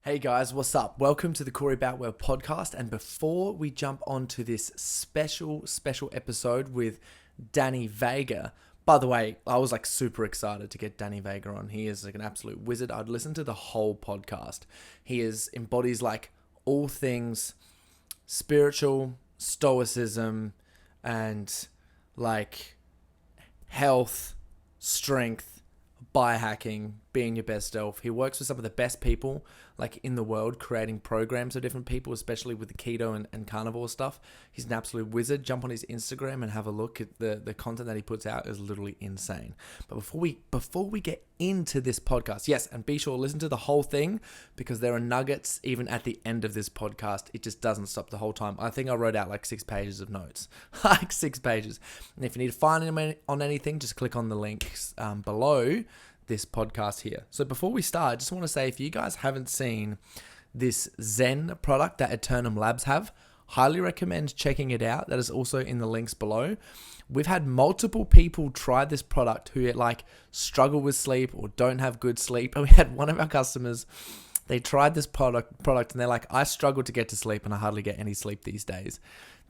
Hey guys, what's up? Welcome to the Corey Boutwell podcast. And before we jump onto this special episode with Danny Vega, by the way, I was like super excited to get Danny Vega on. He is like an absolute wizard. I'd listen to the whole podcast. Embodies like all things spiritual, stoicism, and like health, strength, biohacking, being your best self. He works with some of the best people like in the world, creating programs for different people, especially with the keto and carnivore stuff. He's an absolute wizard. Jump on his Instagram and have a look at the content that he puts out is literally insane. But before we get into this podcast, yes, and be sure to listen to the whole thing because there are nuggets even at the end of this podcast. It just doesn't stop the whole time. I think I wrote out like 6 pages of notes, like 6 pages. And if you need to find him on anything, just click on the links below this podcast here. So before we start, I just want to say, if you guys haven't seen this Zen product that Eternum Labs have, highly recommend checking it out. That is also in the links below. We've had multiple people try this product who like struggle with sleep or don't have good sleep. And we had one of our customers, they tried this product and they're like, I struggle to get to sleep and I hardly get any sleep these days.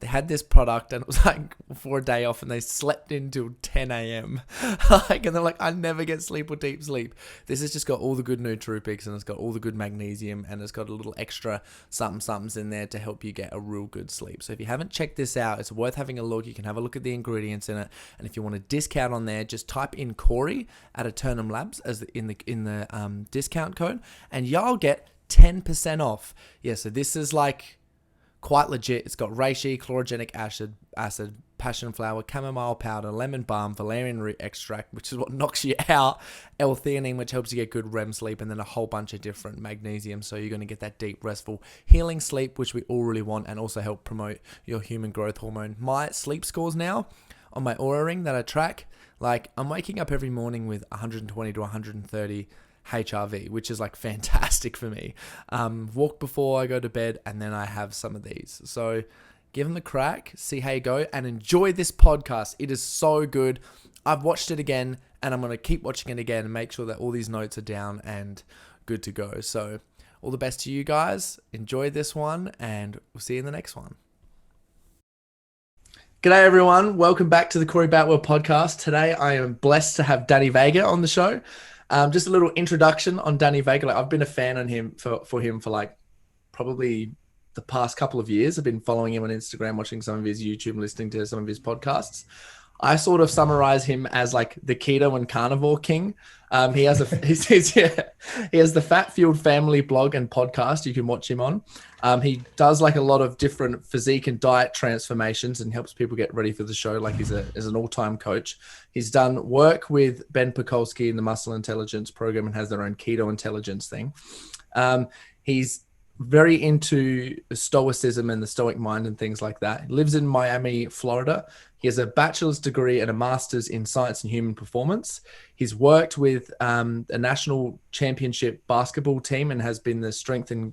They had this product and it was like for a day off and they slept until 10 a.m. And they're like, I never get sleep or deep sleep. This has just got all the good nootropics and it's got all the good magnesium and it's got a little extra something's in there to help you get a real good sleep. So if you haven't checked this out, it's worth having a look. You can have a look at the ingredients in it. And if you want a discount on there, just type in Corey at Eternum Labs as in the discount code and y'all get 10% off. Yeah, so this is like quite legit. It's got reishi, chlorogenic acid, passion flower, chamomile powder, lemon balm, valerian root extract, which is what knocks you out, L-theanine, which helps you get good REM sleep, and then a whole bunch of different magnesium. So you're going to get that deep, restful, healing sleep, which we all really want, and also help promote your human growth hormone. My sleep scores now on my Oura Ring that I track, like I'm waking up every morning with 120 to 130 HRV, which is like fantastic for me. Walk before I go to bed and then I have some of these. So give them a crack, see how you go, and enjoy this podcast. It is so good. I've watched it again and I'm going to keep watching it again and make sure that all these notes are down and good to go. So all the best to you guys. Enjoy this one and we'll see you in the next one. G'day everyone. Welcome back to the Corey Boutwell podcast. Today I am blessed to have Danny Vega on the show. Just a little introduction on Danny Vega. Like, I've been a fan on him for like probably the past couple of years. I've been following him on Instagram, watching some of his YouTube, listening to some of his podcasts. I sort of summarize him as like the keto and carnivore king. He has he has the Fat Fueled Family blog and podcast you can watch him on. He does like a lot of different physique and diet transformations and helps people get ready for the show. Like he's an all-time coach. He's done work with Ben Pakulski in the Muscle Intelligence program and has their own Keto Intelligence thing. He's very into Stoicism and the Stoic mind and things like that. He lives in Miami, Florida. He has a bachelor's degree and a master's in science and human performance. He's worked with a national championship basketball team and has been the strength and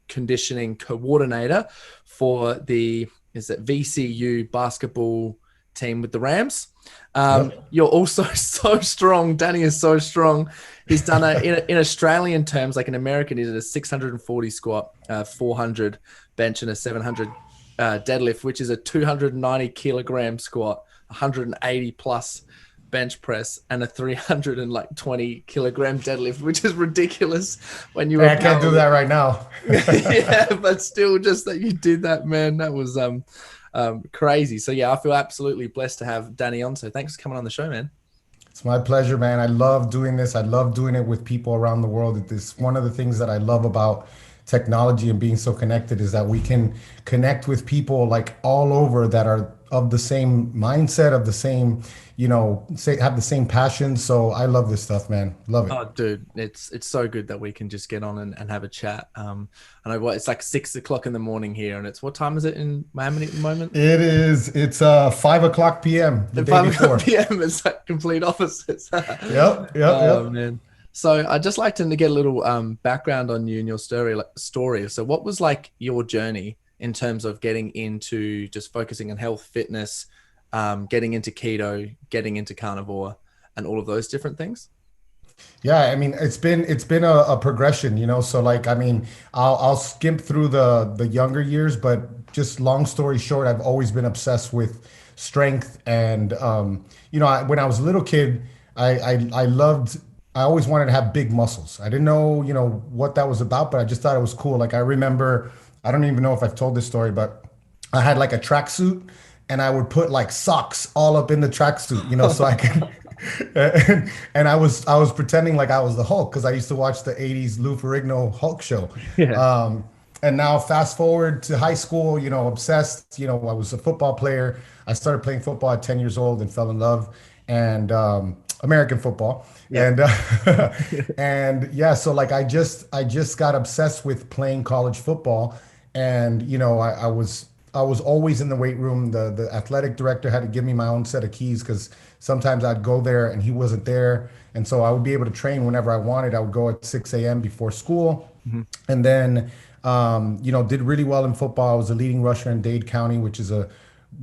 conditioning coordinator for the VCU basketball team with the Rams. You're also so strong. Danny is so strong. He's done in Australian terms, like in American, he did a 640 squat, 400 bench and a 700 deadlift, which is a 290 kilogram squat, 180 plus bench press and a 320 kilogram deadlift, which is ridiculous when you I can't do that right now. Yeah, but still, just that you did that, man, that was crazy. So yeah, I feel absolutely blessed to have Danny on. So thanks for coming on the show, man. It's my pleasure, man. I love doing this. I love doing it with people around the world. It's one of the things that I love about technology and being so connected is that we can connect with people like all over that are of the same mindset, of the same, have the same passion. So I love this stuff, man. Love it. Oh, dude, it's so good that we can just get on and have a chat. I know it's like 6 o'clock in the morning here, and what time is it in Miami at the moment? It's 5 o'clock p.m. the day 5 before. o'clock p.m. It's like complete opposites. Yep. Man. So I'd just like to get a little background on you and your story. So what was like your journey in terms of getting into just focusing on health, fitness, getting into keto, getting into carnivore, and all of those different things? Yeah, I mean, it's been a progression, you know. So like, I mean, I'll skimp through the younger years, but just long story short, I've always been obsessed with strength, and you know, when I was a little kid, I loved. I always wanted to have big muscles. I didn't know, you know, what that was about, but I just thought it was cool. Like I remember, I don't even know if I've told this story, but I had like a tracksuit, and I would put like socks all up in the tracksuit, you know, so I could. And I was pretending like I was the Hulk because I used to watch the '80s Lou Ferrigno Hulk show. Yeah. Um, and now fast forward to high school, you know, obsessed. You know, I was a football player. I started playing football at 10 years old and fell in love, and American football. Yep. And and yeah, so like I just got obsessed with playing college football, and you know, I was always in the weight room. The athletic director had to give me my own set of keys because sometimes I'd go there and he wasn't there. And so I would be able to train whenever I wanted. I would go at 6 a.m. before school. Mhm. And then, you know, did really well in football. I was a leading rusher in Dade County, which is a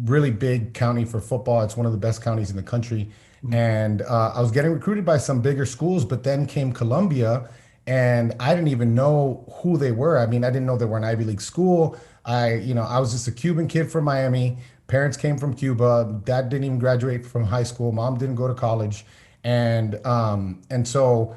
really big county for football. It's one of the best counties in the country. Mhm. And I was getting recruited by some bigger schools, but then came Columbia, and I didn't even know who they were. I mean, I didn't know they were an Ivy League school. I was just a Cuban kid from Miami. Parents came from Cuba. Dad didn't even graduate from high school. Mom didn't go to college, and so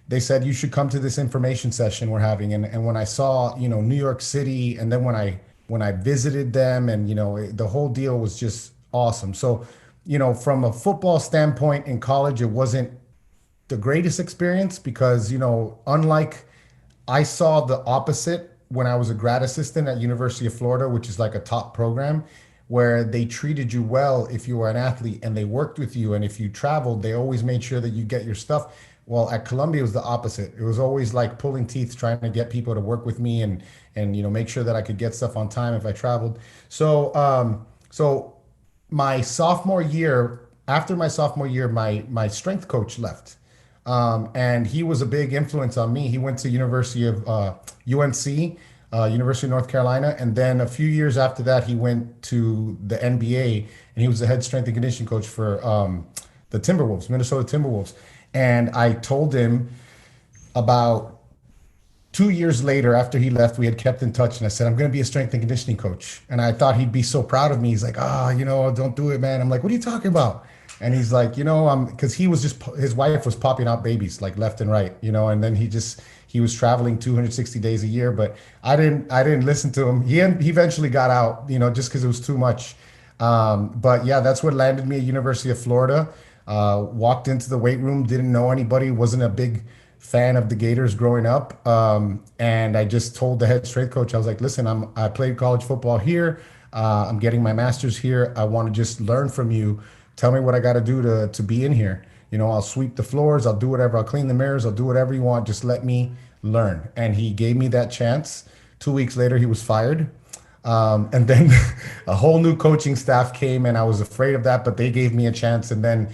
they said you should come to this information session we're having. And when I saw, you know, New York City, and then when I visited them, and you know, the whole deal was just awesome. So, you know, from a football standpoint in college, it wasn't the greatest experience because, you know, unlike I saw the opposite when I was a grad assistant at University of Florida, which is like a top program where they treated you well if you were an athlete and they worked with you. And if you traveled, they always made sure that you get your stuff. Well, at Columbia, it was the opposite. It was always like pulling teeth, trying to get people to work with me and you know, make sure that I could get stuff on time if I traveled. So my sophomore year, after my sophomore year, my strength coach left, and he was a big influence on me. He went to University of UNC, University of North Carolina, and then a few years after that, he went to the NBA, and he was the head strength and conditioning coach for the Timberwolves, Minnesota Timberwolves. And I told him about 2 years later, after he left, we had kept in touch, and I said, I'm going to be a strength and conditioning coach. And I thought he'd be so proud of me. He's like, you know, don't do it, man. I'm like, what are you talking about? And he's like, you know, because he was just, his wife was popping out babies like left and right, you know, and then he was traveling 260 days a year, but I didn't listen to him. He eventually got out, you know, just because it was too much. But yeah, that's what landed me at University of Florida. Walked into the weight room, didn't know anybody, wasn't a big fan of the Gators growing up. And I just told the head strength coach, I was like, listen, I played college football here. I'm getting my master's here. I want to just learn from you. Tell me what I got to do to be in here. You know, I'll sweep the floors, I'll do whatever, I'll clean the mirrors, I'll do whatever you want. Just let me learn. And he gave me that chance. 2 weeks later, he was fired. And then a whole new coaching staff came, and I was afraid of that, but they gave me a chance. And then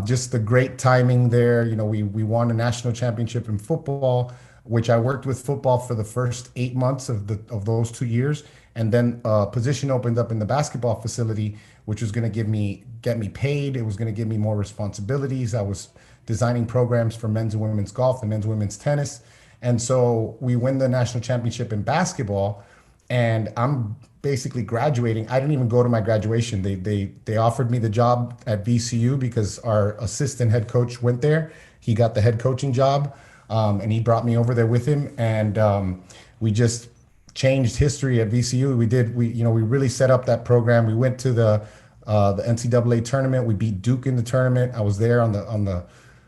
just the great timing there. You know, we won a national championship in football, which I worked with football for the first 8 months of those 2 years, and then a position opened up in the basketball facility, which was going to get me paid. It was going to give me more responsibilities. I was designing programs for men's and women's golf and men's and women's tennis, and so we win the national championship in basketball, and I'm basically graduating. I didn't even go to my graduation. They offered me the job at VCU because our assistant head coach went there. He got the head coaching job, and he brought me over there with him, and we just changed history at VCU. We really set up that program. We went to the NCAA tournament. We beat Duke in the tournament. I was there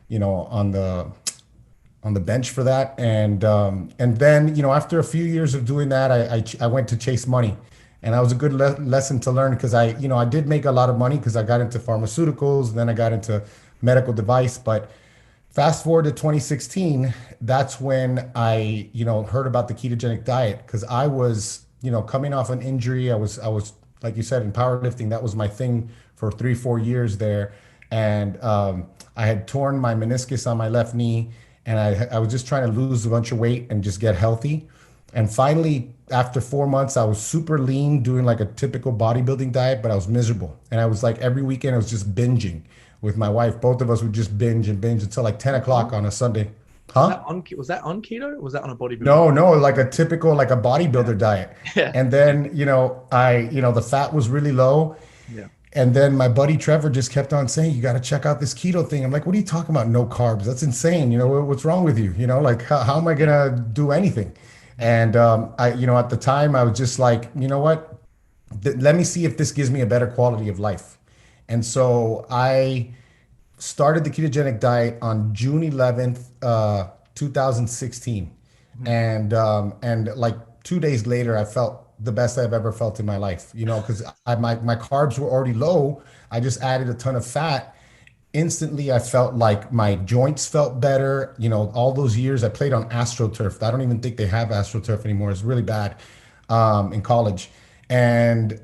you know, on the bench for that. And then, you know, after a few years of doing that, I went to chase money, and that was a good lesson to learn because I did make a lot of money because I got into pharmaceuticals, and then I got into medical device. But fast forward to 2016, that's when I, you know, heard about the ketogenic diet because I was, you know, coming off an injury. I was like you said in powerlifting. That was my thing for 3-4 years there, and I had torn my meniscus on my left knee, and I was just trying to lose a bunch of weight and just get healthy. And finally, after 4 months, I was super lean, doing like a typical bodybuilding diet, but I was miserable. And I was like every weekend, I was just binging with my wife. Both of us would just binge and binge until like 10 Oh, o'clock on a Sunday. was Huh? that on keto? Or was that on a bodybuilding? No, like a typical, like a Yeah. bodybuilder diet. Yeah. And then, the fat was really low. Yeah. And then my buddy Trevor just kept on saying, you got to check out this keto thing. I'm like, what are you talking about? No carbs. That's insane. What's wrong with you? Like, how am I going to do anything? And at the time, I was just like, you know what? Let me see if this gives me a better quality of life. And so I started the ketogenic diet on June 11th, 2016. And like 2 days later, I felt the best I've ever felt in my life, because my carbs were already low. I just added a ton of fat. Instantly, I felt like my joints felt better. All those years I played on AstroTurf. I don't even think they have AstroTurf anymore. It's really bad in college. And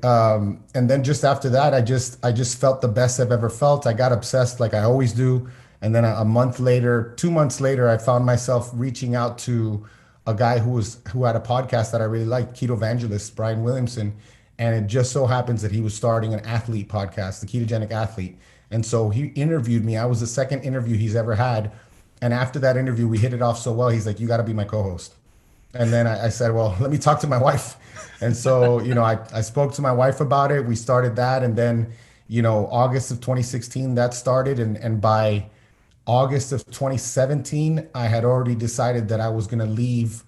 then just after that, I just felt the best I've ever felt. I got obsessed like I always do. And then a month later, 2 months later, I found myself reaching out to a guy who had a podcast that I really liked, Keto Evangelist, Brian Williamson. And it just so happens that he was starting an athlete podcast, the Ketogenic Athlete. And so he interviewed me. I was the second interview he's ever had. And after that interview, we hit it off so well. He's like, you got to be my co-host. And then I said, well, let me talk to my wife. And so, I spoke to my wife about it. We started that. And then, August of 2016, that started. And by August of 2017, I had already decided that I was going to leave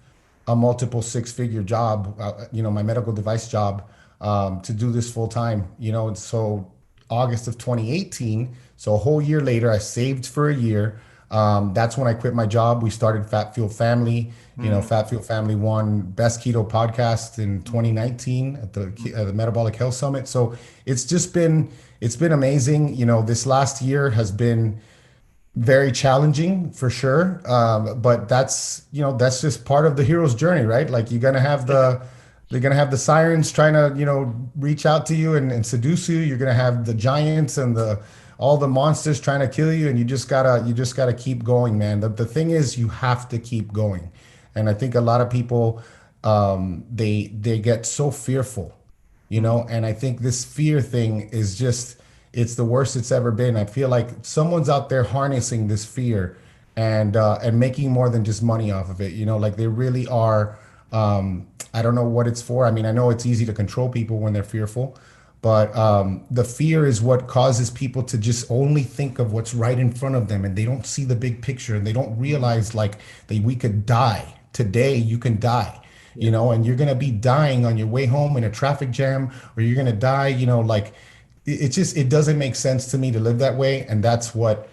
a multiple six-figure job, my medical device job, to do this full time, And so August of 2018, so a whole year later, I saved for a year. That's when I quit my job. We started Fat Fuel Family. Fat Fuel Family won Best Keto Podcast in 2019 at the Metabolic Health Summit. So it's been amazing. This last year has been very challenging for sure. But that's just part of the hero's journey, right? Like they're gonna have the sirens trying to, reach out to you and seduce you. You're gonna have the giants and all the monsters trying to kill you, and you just gotta keep going, man. The thing is, you have to keep going. And I think a lot of people, they get so fearful, and I think this fear thing is it's the worst it's ever been. I feel like someone's out there harnessing this fear and making more than just money off of it. Like they really are. I don't know what it's for. I mean, I know it's easy to control people when they're fearful, but the fear is what causes people to just only think of what's right in front of them, and they don't see the big picture, and they don't realize like that we could die today. You can die, and you're gonna be dying on your way home in a traffic jam, or you're gonna die, like it doesn't make sense to me to live that way. And that's what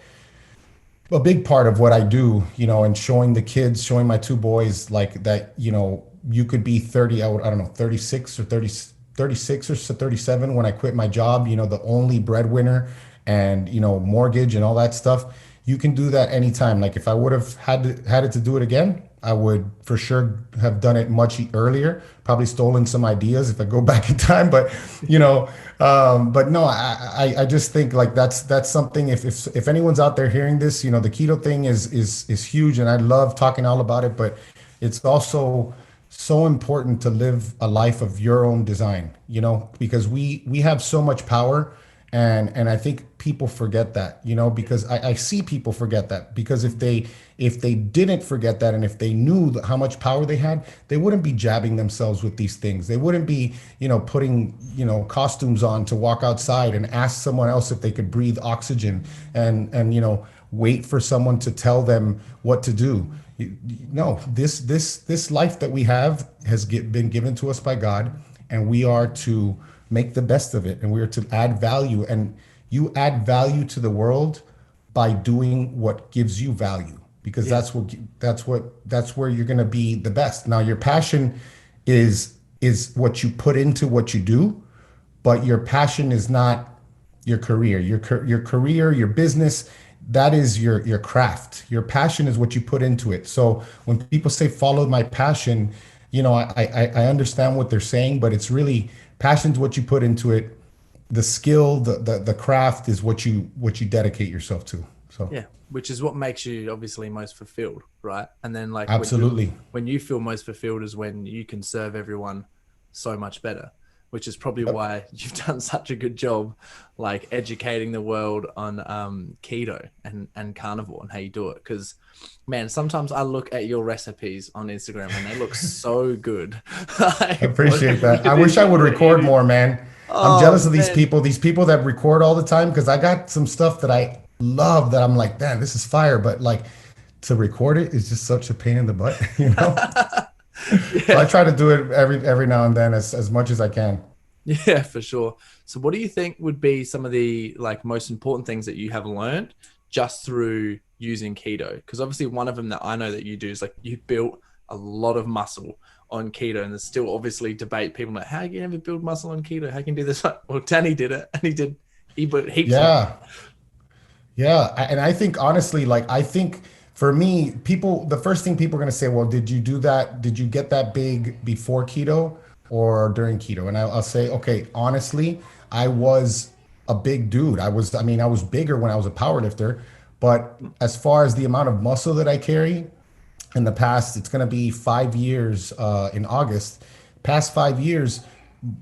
a big part of what I do, and showing the kids, showing my two boys like that, you could be 30, I don't know, 36 or 36 or 37 when I quit my job, the only breadwinner and, mortgage and all that stuff. You can do that anytime. Like if I would have had it to do it again, I would for sure have done it much earlier, probably stolen some ideas if I go back in time. But, but no, I just think like that's something, if anyone's out there hearing this, the keto thing is huge, and I love talking all about it, but it's also so important to live a life of your own design, because we have so much power. And I think people forget that, because I see people forget that, because if they didn't forget that, and if they knew how much power they had, they wouldn't be jabbing themselves with these things. They wouldn't be, putting, costumes on to walk outside and ask someone else if they could breathe oxygen and wait for someone to tell them what to do. No, this life that we have has been given to us by God, and we are to make the best of it, and we are to add value. And you add value to the world by doing what gives you value, because that's where you're going to be the best. Now, your passion is what you put into what you do, but your passion is not your career. Your career, your business, that is your craft. Your passion is what you put into it. So when people say follow my passion, I understand what they're saying, but it's really, passion's what you put into it. The skill, the craft is what you dedicate yourself to. So yeah, which is what makes you obviously most fulfilled, right? And then like absolutely, when you feel most fulfilled is when you can serve everyone so much better. which is probably why you've done such a good job, like educating the world on keto and carnivore and how you do it. Because, man, sometimes I look at your recipes on Instagram and they look so good. I Like, appreciate what that. are I wish these I would people record eating? more, man. I'm Oh jealous of man, these people that record all the time because I got some stuff that I love that I'm like, damn, this is fire. But like to record it is just such a pain in the butt, you know? So I yeah. try to do it every now and then as much as I can. Yeah, for sure. So what do you think would be some of the like most important things that you have learned just through using keto? Because obviously one of them that I know that you do is like you built a lot of muscle on keto, and there's still obviously debate. People like, how can you ever build muscle on keto? How can you do this? Like, well, Danny did it, and he put heaps of muscle. Yeah. Yeah, and I think honestly, like I think for me, people, the first thing people are gonna say, well, did you do that? Did you get that big before keto or during keto? And I'll say, okay, honestly, I was a big dude. I mean, I was bigger when I was a power lifter, but as far as the amount of muscle that I carry in the past, it's gonna be 5 years in August. Past 5 years,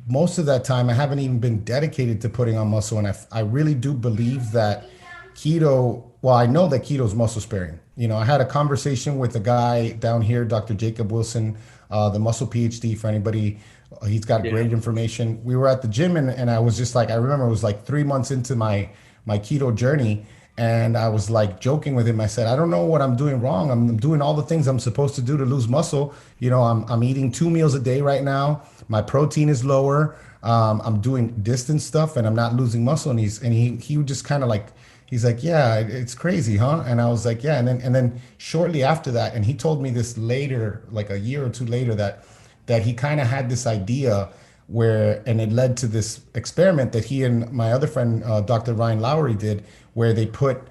most of that time I haven't even been dedicated to putting on muscle, and I really do believe that keto, well, I know that keto is muscle sparing. You know, I had a conversation with a guy down here, Dr. Jacob Wilson, the muscle PhD for anybody. He's got Yeah, great information. We were at the gym and I was just like, I remember it was like 3 months into my keto journey. And I was like joking with him. I said, I don't know what I'm doing wrong. I'm doing all the things I'm supposed to do to lose muscle. You know, I'm eating 2 meals a day right now. My protein is lower. I'm doing distance stuff and I'm not losing muscle. And he would just kind of like, he's like, yeah, it's crazy, huh? And I was like, yeah. And then shortly after that, and he told me this later, like a year or two later, that he kind of had this idea where, and it led to this experiment that he and my other friend, Dr. Ryan Lowery, did, where they put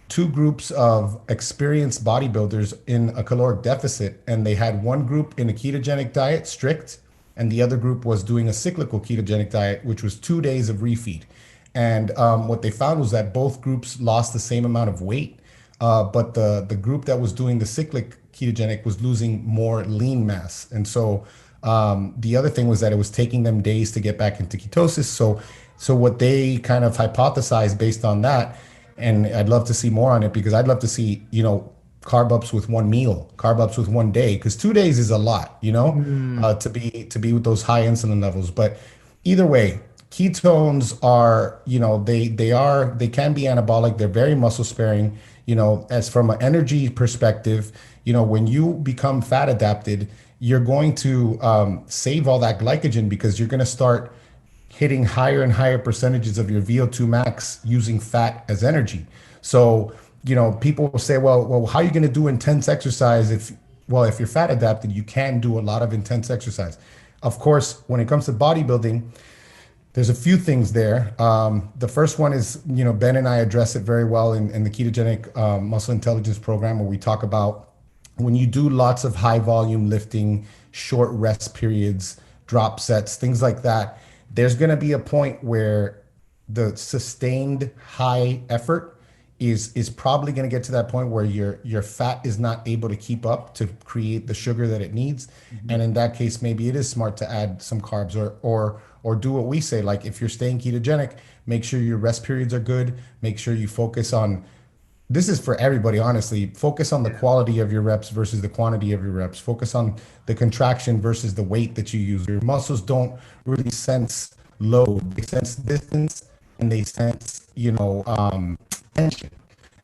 two groups of experienced bodybuilders in a caloric deficit, and they had one group in a ketogenic diet, strict, and the other group was doing a cyclical ketogenic diet, which was 2 days of refeed. And what they found was that both groups lost the same amount of weight, but the group that was doing the cyclic ketogenic was losing more lean mass. And so the other thing was that it was taking them days to get back into ketosis. So what they kind of hypothesized based on that, and I'd love to see more on it because I'd love to see, you know, carb ups with one meal, carb ups with one day, because 2 days is a lot, you know, mm, to be with those high insulin levels. But either way, ketones are, you know, they can be anabolic. They're very muscle sparing. You know, as from an energy perspective, you know, when you become fat adapted, you're going to save all that glycogen because you're going to start hitting higher and higher percentages of your VO2 max using fat as energy. So, you know, people will say, well, how are you going to do intense exercise if you're fat adapted, you can do a lot of intense exercise. Of course, when it comes to bodybuilding, there's a few things there. The first one is, you know, Ben and I address it very well in the ketogenic muscle intelligence program, where we talk about when you do lots of high volume lifting, short rest periods, drop sets, things like that, there's going to be a point where the sustained high effort is probably going to get to that point where your fat is not able to keep up to create the sugar that it needs. mhm. And in that case, maybe it is smart to add some carbs or do what we say, like if you're staying ketogenic, make sure your rest periods are good, make sure you focus on, this is for everybody, honestly, focus on the Yeah. quality of your reps versus the quantity of your reps, focus on the contraction versus the weight that you use. Your muscles don't really sense load, they sense distance, and they sense, you know, tension.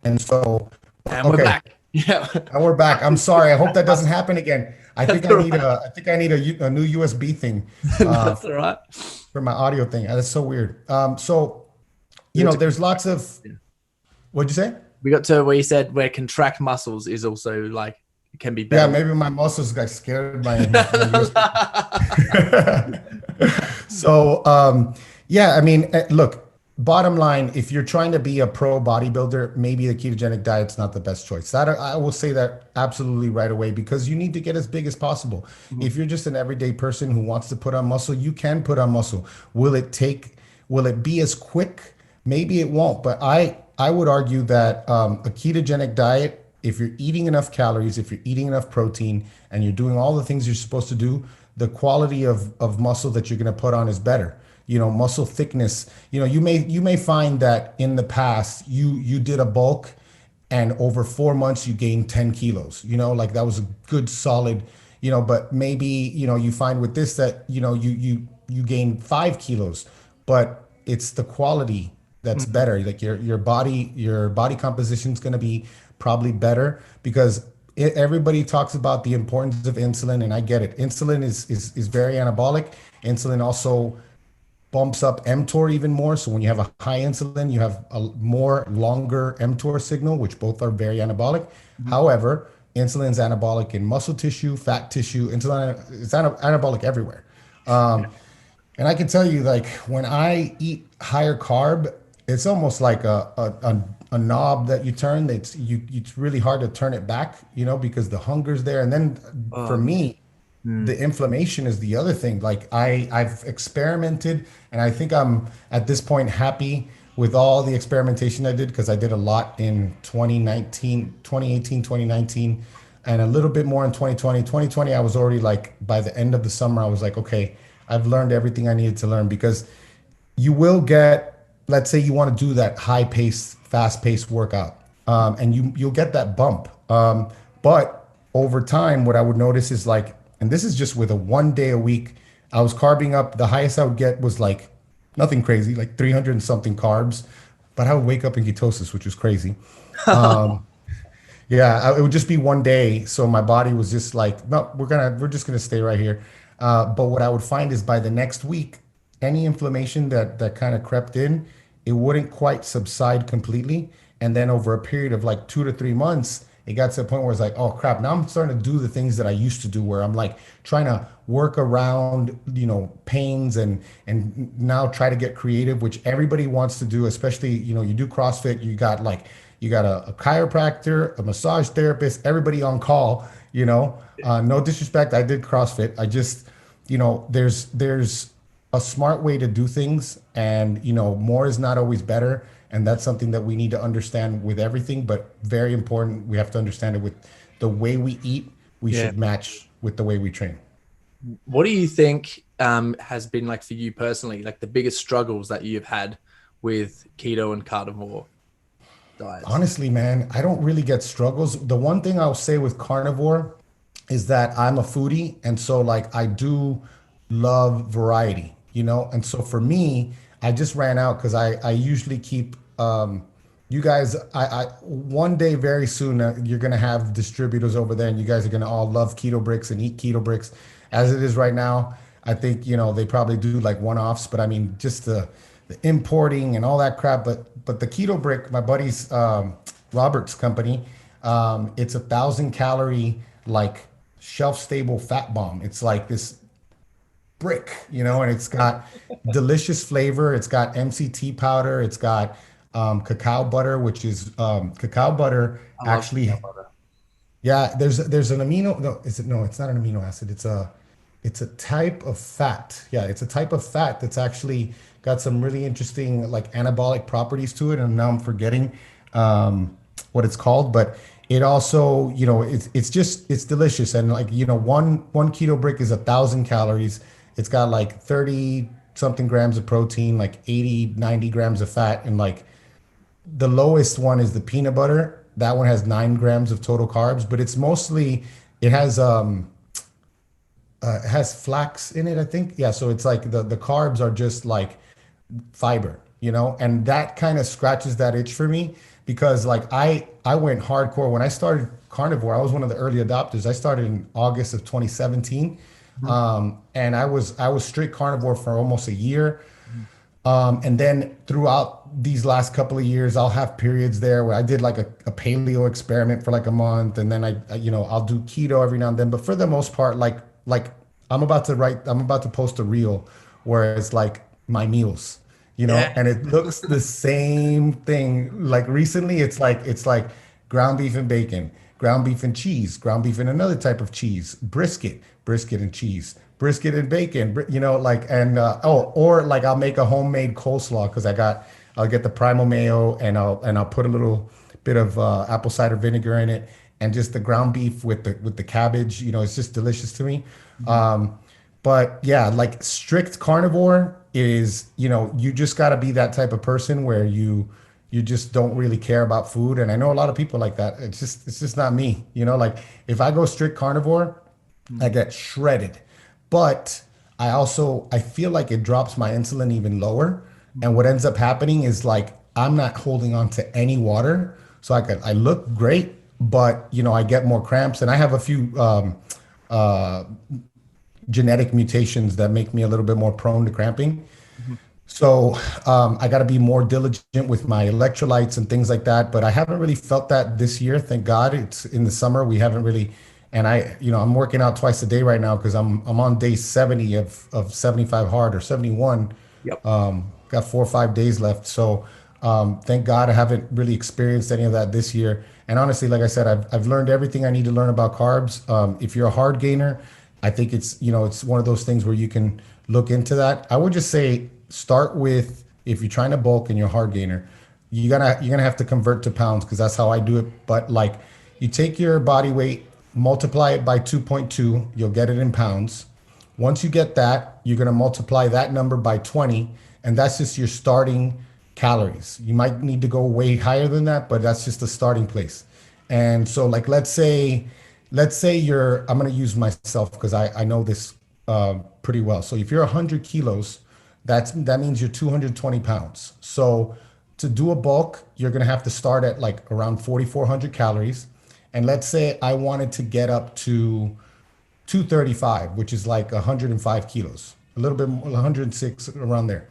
And so, And we're okay, back. Yeah, and we're back. I'm sorry, I hope that doesn't happen again. I think that's I all need right. a new USB thing uh, That's all right. for my audio thing. That's so weird. So, We you got know, to there's contract. lots of, Yeah. what'd you say? We got to where you said where contract muscles is also like it can be Yeah, better. maybe my muscles got scared my USB. So, yeah, I mean, look, bottom line, if you're trying to be a pro bodybuilder, maybe the ketogenic diet's not the best choice. That I will say that absolutely right away because you need to get as big as possible. Mhm. If you're just an everyday person who wants to put on muscle, you can put on muscle. Will it be as quick? Maybe it won't, but I would argue that a ketogenic diet if you're eating enough calories, if you're eating enough protein, and you're doing all the things you're supposed to do, the quality of muscle that you're going to put on is better. Muscle thickness. You may find that in the past you did a bulk, and over 4 months you gained 10 kilos. Like that was a good solid. But maybe you find with this that you gain 5 kilos, but it's the quality that's Mhm. better. Like your body composition is going to be probably better because everybody talks about the importance of insulin, and I get it. Insulin is very anabolic. Insulin also bumps up mTOR even more. So when you have a high insulin, you have a more longer mTOR signal, which both are very anabolic. Mhm. However, insulin is anabolic in muscle tissue, fat tissue. Insulin is anabolic everywhere. Yeah. And I can tell you, like when I eat higher carb, it's almost like a knob that you turn. It's really hard to turn it back, because the hunger's there. And then for Oh, me, mm. the inflammation is the other thing. Like I've experimented, and I think I'm at this point happy with all the experimentation I did because I did a lot in 2019, 2018, 2019, and a little bit more in 2020. 2020, I was already like by the end of the summer, I was like, okay, I've learned everything I needed to learn because you will get, let's say you want to do that high paced, fast paced workout, and you'll get that bump. But over time, what I would notice is like, and this is just with a 1 day a week, I was carbing up. The highest I would get was like nothing crazy, like 300 and something carbs, but I would wake up in ketosis, which was crazy. Yeah, it would just be 1 day. So my body was just like, no, we're just gonna stay right here. But what I would find is by the next week, any inflammation that kind of crept in, it wouldn't quite subside completely. And then over a period of like 2 to 3 months, it got to the point where it's like, oh crap, now I'm starting to do the things that I used to do, where I'm like trying to work around, pains and now try to get creative, which everybody wants to do, especially, you do CrossFit, you got a chiropractor, a massage therapist, everybody on call, no disrespect, I did CrossFit. I just, there's a smart way to do things, and more is not always better, and that's something that we need to understand with everything, but very important, we have to understand it with the way we eat. We Yeah. should match with the way we train. What do you think has been like for you personally, like the biggest struggles that you've had with keto and carnivore diets? Honestly, man, I don't really get struggles. The one thing I'll say with carnivore is that I'm a foodie, and so like I do love variety, And so for me, I just ran out because I usually keep you guys. I one day very soon you're gonna have distributors over there, and you guys are gonna all love keto bricks and eat keto bricks. As it is right now, I think they probably do like one-offs, but I mean just the importing and all that crap. But the keto brick, my buddy's Robert's company, it's 1,000 calorie like shelf stable fat bomb. It's like this brick, and it's got delicious flavor. It's got MCT powder. It's got cacao butter, which is cacao butter I love actually. peanut butter. Yeah, there's an amino. No, is it? No, it's not an amino acid. It's a type of fat. Yeah, it's a type of fat that's actually got some really interesting like anabolic properties to it. And now I'm forgetting what it's called, but it also, it's delicious. And like, one keto brick is 1,000 calories. It's got like 30 something grams of protein, like 80, 90 grams of fat. And like the lowest one is the peanut butter. That one has 9 grams of total carbs, but it's mostly, it has flax in it, I think. Yeah, so it's like the carbs are just like fiber, and that kind of scratches that itch for me because like I went hardcore when I started carnivore. I was one of the early adopters. I started in August of 2017. Mhm. And I was strict carnivore for almost a year. Mhm. And then throughout these last couple of years, I'll have periods there where I did like a paleo experiment for like a month, and then I'll do keto every now and then. But for the most part, like I'm about to post a reel where it's like my meals, Yeah. and it looks the same thing. Like recently, it's like ground beef and bacon, ground beef and cheese, ground beef and another type of cheese, brisket and cheese, brisket and bacon, like, and or like I'll make a homemade coleslaw because I'll get the primal mayo, and I'll put a little bit of apple cider vinegar in it, and just the ground beef with the cabbage. You know, it's just delicious to me. But yeah, like strict carnivore is, you know, you just got to be that type of person where you just don't really care about food. And I know a lot of people like that. It's just not me. You know, like if I go strict carnivore, I get shredded. But I feel like it drops my insulin even lower. And what ends up happening is like I'm not holding on to any water. So I look great, but you know, I get more cramps and I have a few uh genetic mutations that make me a little bit more prone to cramping. So I got to be more diligent with my electrolytes and things like that. But I haven't really felt that this year. Thank God. It's in the summer. We haven't really, and I'm working out twice a day right now because I'm on day 70 of 75 hard or 71. Yep. Got 4 or 5 days left. So thank God I haven't really experienced any of that this year. And honestly, like I said, I've learned everything I need to learn about carbs. If you're a hard gainer, I think it's one of those things where you can look into that. I would just say start with, if you're trying to bulk and you're a hard gainer, you're gonna have to convert to pounds because that's how I do it. But like you take your body weight, multiply it by 2.2, you'll get it in pounds. Once you get that, you're gonna multiply that number by 20, and that's just your starting calories. You might need to go way higher than that, but that's just the starting place. And so like let's say I'm going to use myself because I know this pretty well. So if you're 100 kilos, that means you're 220 pounds. So to do a bulk, you're going to have to start at like around 4,400 calories. And let's say I wanted to get up to 235, which is like 105 kilos, a little bit more, 106 around there.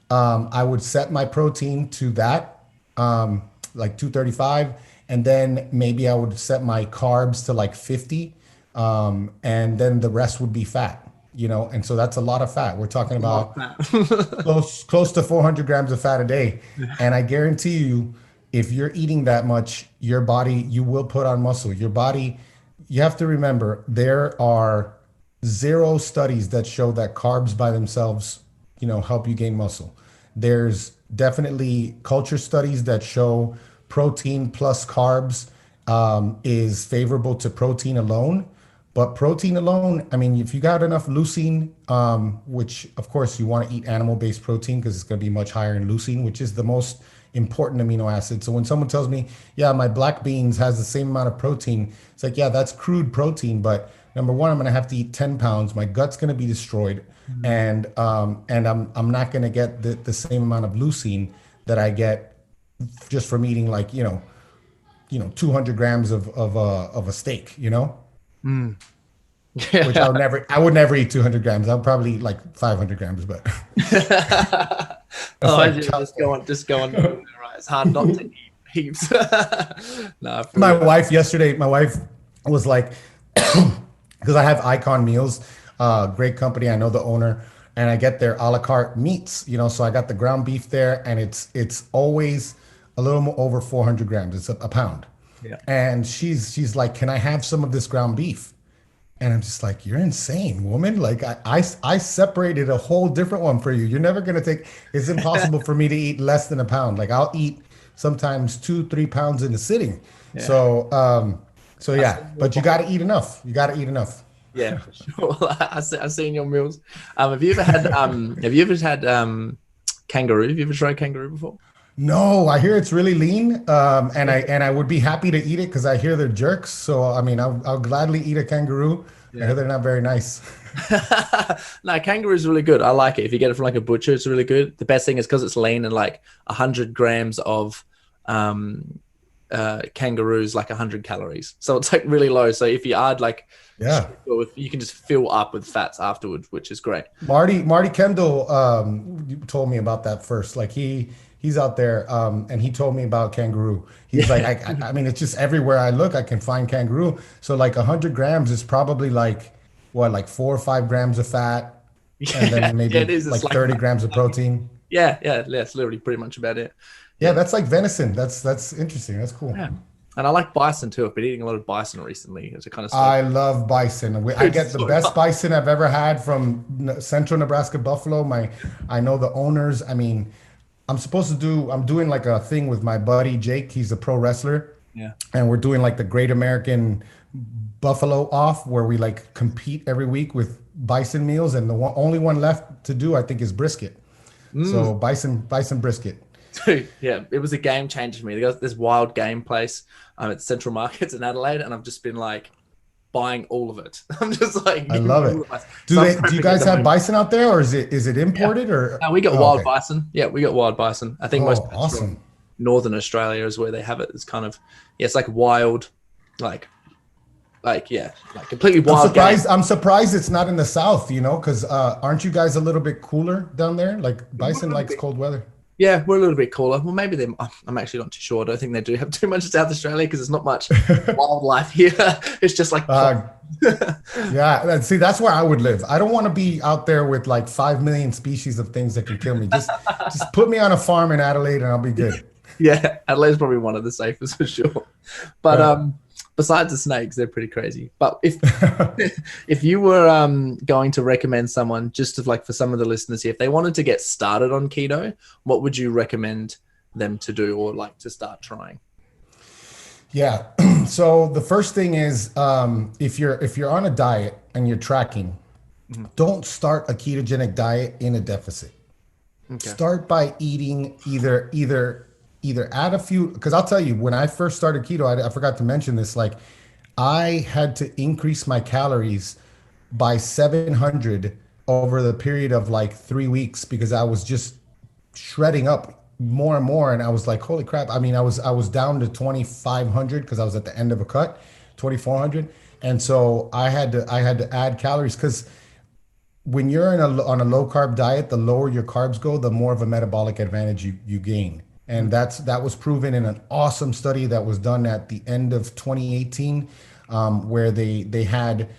I would set my protein to that, like 235, and then maybe I would set my carbs to like 50, and then the rest would be fat, you know. And so that's a lot of fat. We're talking about close to 400 grams of fat a day. And I guarantee you, if you're eating that much, your body, you will put on muscle. Your body, you have to remember, there are zero studies that show that carbs by themselves, you know, help you gain muscle. There's definitely culture studies that show protein plus carbs is favorable to protein alone. But protein alone, I mean, if you got enough leucine, which of course you want to eat animal-based protein because it's going to be much higher in leucine, which is the most important amino acid. So when someone tells me, yeah, my black beans has the same amount of protein, it's like, yeah, that's crude protein. But number one, I'm going to have to eat 10 pounds. My gut's going to be destroyed. And I'm not going to get the same amount of leucine that I get just from eating like, 200 grams of a steak, you know? Which I would never eat 200 grams. I'll probably eat like 500 grams, but just go on. Right. It's hard not to eat heaps. No, my wife was like, because I have Icon Meals, great company. I know the owner, and I get their a la carte meats, you know, so I got the ground beef there, and it's always a little more over 400 grams. It's a pound. Yeah. And she's like, can I have some of this ground beef? And I'm just like, you're insane, woman. Like I separated a whole different one for you. You're never going to it's impossible for me to eat less than a pound. Like I'll eat sometimes 2-3 pounds in a sitting. Yeah. So yeah, but you got to eat enough. Yeah, for sure. I've seen your meals. Have you ever had kangaroo? Have you ever tried kangaroo before? No, I hear it's really lean, and I would be happy to eat it because I hear they're jerks. So I mean, I'll gladly eat a kangaroo. Yeah. I hear they're not very nice. No, kangaroo is really good. I like it. If you get it from like a butcher, it's really good. The best thing is because it's lean, and like 100 grams of kangaroos like 100 calories. So it's like really low. So if you add like, you can just fill up with fats afterwards, which is great. Marty Kendall told me about that first. Like he's out there, and he told me about kangaroo. He's like, I mean, it's just everywhere I look, I can find kangaroo. So like 100 grams is probably like what, like 4 or 5 grams of fat, and then maybe like 30 grams of protein. Yeah, it's literally pretty much about it. Yeah, that's like venison. That's interesting. That's cool. Yeah. And I like bison too. I've been eating a lot of bison recently. It's a kind of. I love bison. I get the best bison I've ever had from Central Nebraska buffalo. I know the owners. I mean, I'm doing like a thing with my buddy Jake. He's a pro wrestler, Yeah. and we're doing like the Great American Buffalo off, where we like compete every week with bison meals, and the only one left to do, I think, is brisket. So bison brisket. Dude, yeah, it was a game changer for me. They got this wild game place at Central Markets in Adelaide, and I've just been like buying all of it. I'm just like, I love it. Do you guys have bison out there, or is it imported or? No, we got wild bison. Yeah, we got wild bison. I think most awesome. from Northern Australia is where they have it. It's kind of it's like wild, like completely wild. I'm surprised it's not in the south, because aren't you guys a little bit cooler down there? Like bison likes cold weather. Yeah, we're a little bit cooler. Well, maybe I'm actually not too sure. I don't think they do have too much in South Australia because there's not much wildlife here. It's just like yeah. See, that's where I would live. I don't want to be out there with like 5 million species of things that can kill me. Just put me on a farm in Adelaide and I'll be good. Yeah, Adelaide's probably one of the safest for sure. But besides the snakes, they're pretty crazy. But if you were going to recommend someone, just to, like, for some of the listeners here, if they wanted to get started on keto, what would you recommend them to do or like to start trying? Yeah. So the first thing is, if you're on a diet and you're tracking, don't start a ketogenic diet in a deficit. Okay. Start by eating either add a few, because I'll tell you, when I first started keto, I forgot to mention this, like I had to increase my calories by 700 over the period of like 3 weeks because I was just shredding up more and more. And I was like, holy crap. I mean, I was down to 2,500 because I was at the end of a cut, 2,400. And so I had to add calories because when you're on a low carb diet, the lower your carbs go, the more of a metabolic advantage you gain. And that was proven in an awesome study that was done at the end of 2018, where they had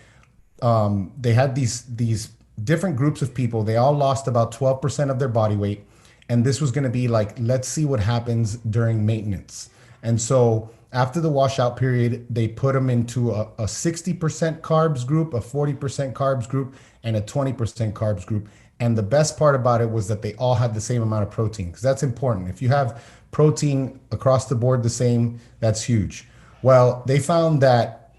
these different groups of people. They all lost about 12% of their body weight. And this was going to be like, let's see what happens during maintenance. And so after the washout period, they put them into a 60% carbs group, a 40% carbs group, and a 20% carbs group. And the best part about it was that they all had the same amount of protein, because that's important. If you have protein across the board the same, that's huge. Well, they found that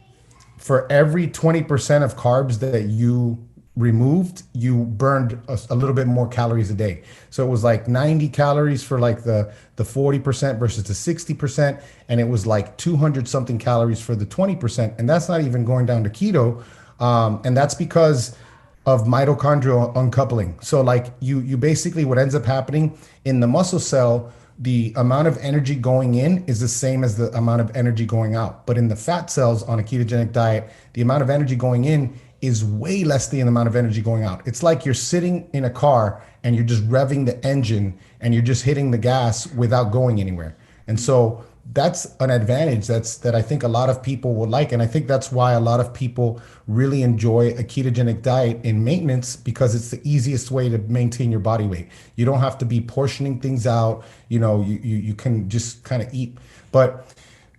for every 20% of carbs that you removed, you burned a little bit more calories a day. So it was like 90 calories for like the 40% versus the 60%. And it was like 200 something calories for the 20%. And that's not even going down to keto. And that's because of mitochondrial uncoupling. So like you basically, what ends up happening in the muscle cell, the amount of energy going in is the same as the amount of energy going out. But in the fat cells on a ketogenic diet, the amount of energy going in is way less than the amount of energy going out. It's like you're sitting in a car and you're just revving the engine and you're just hitting the gas without going anywhere. And so that's an advantage that I think a lot of people will like. And I think that's why a lot of people really enjoy a ketogenic diet in maintenance, because it's the easiest way to maintain your body weight. You don't have to be portioning things out. You can just kind of eat. But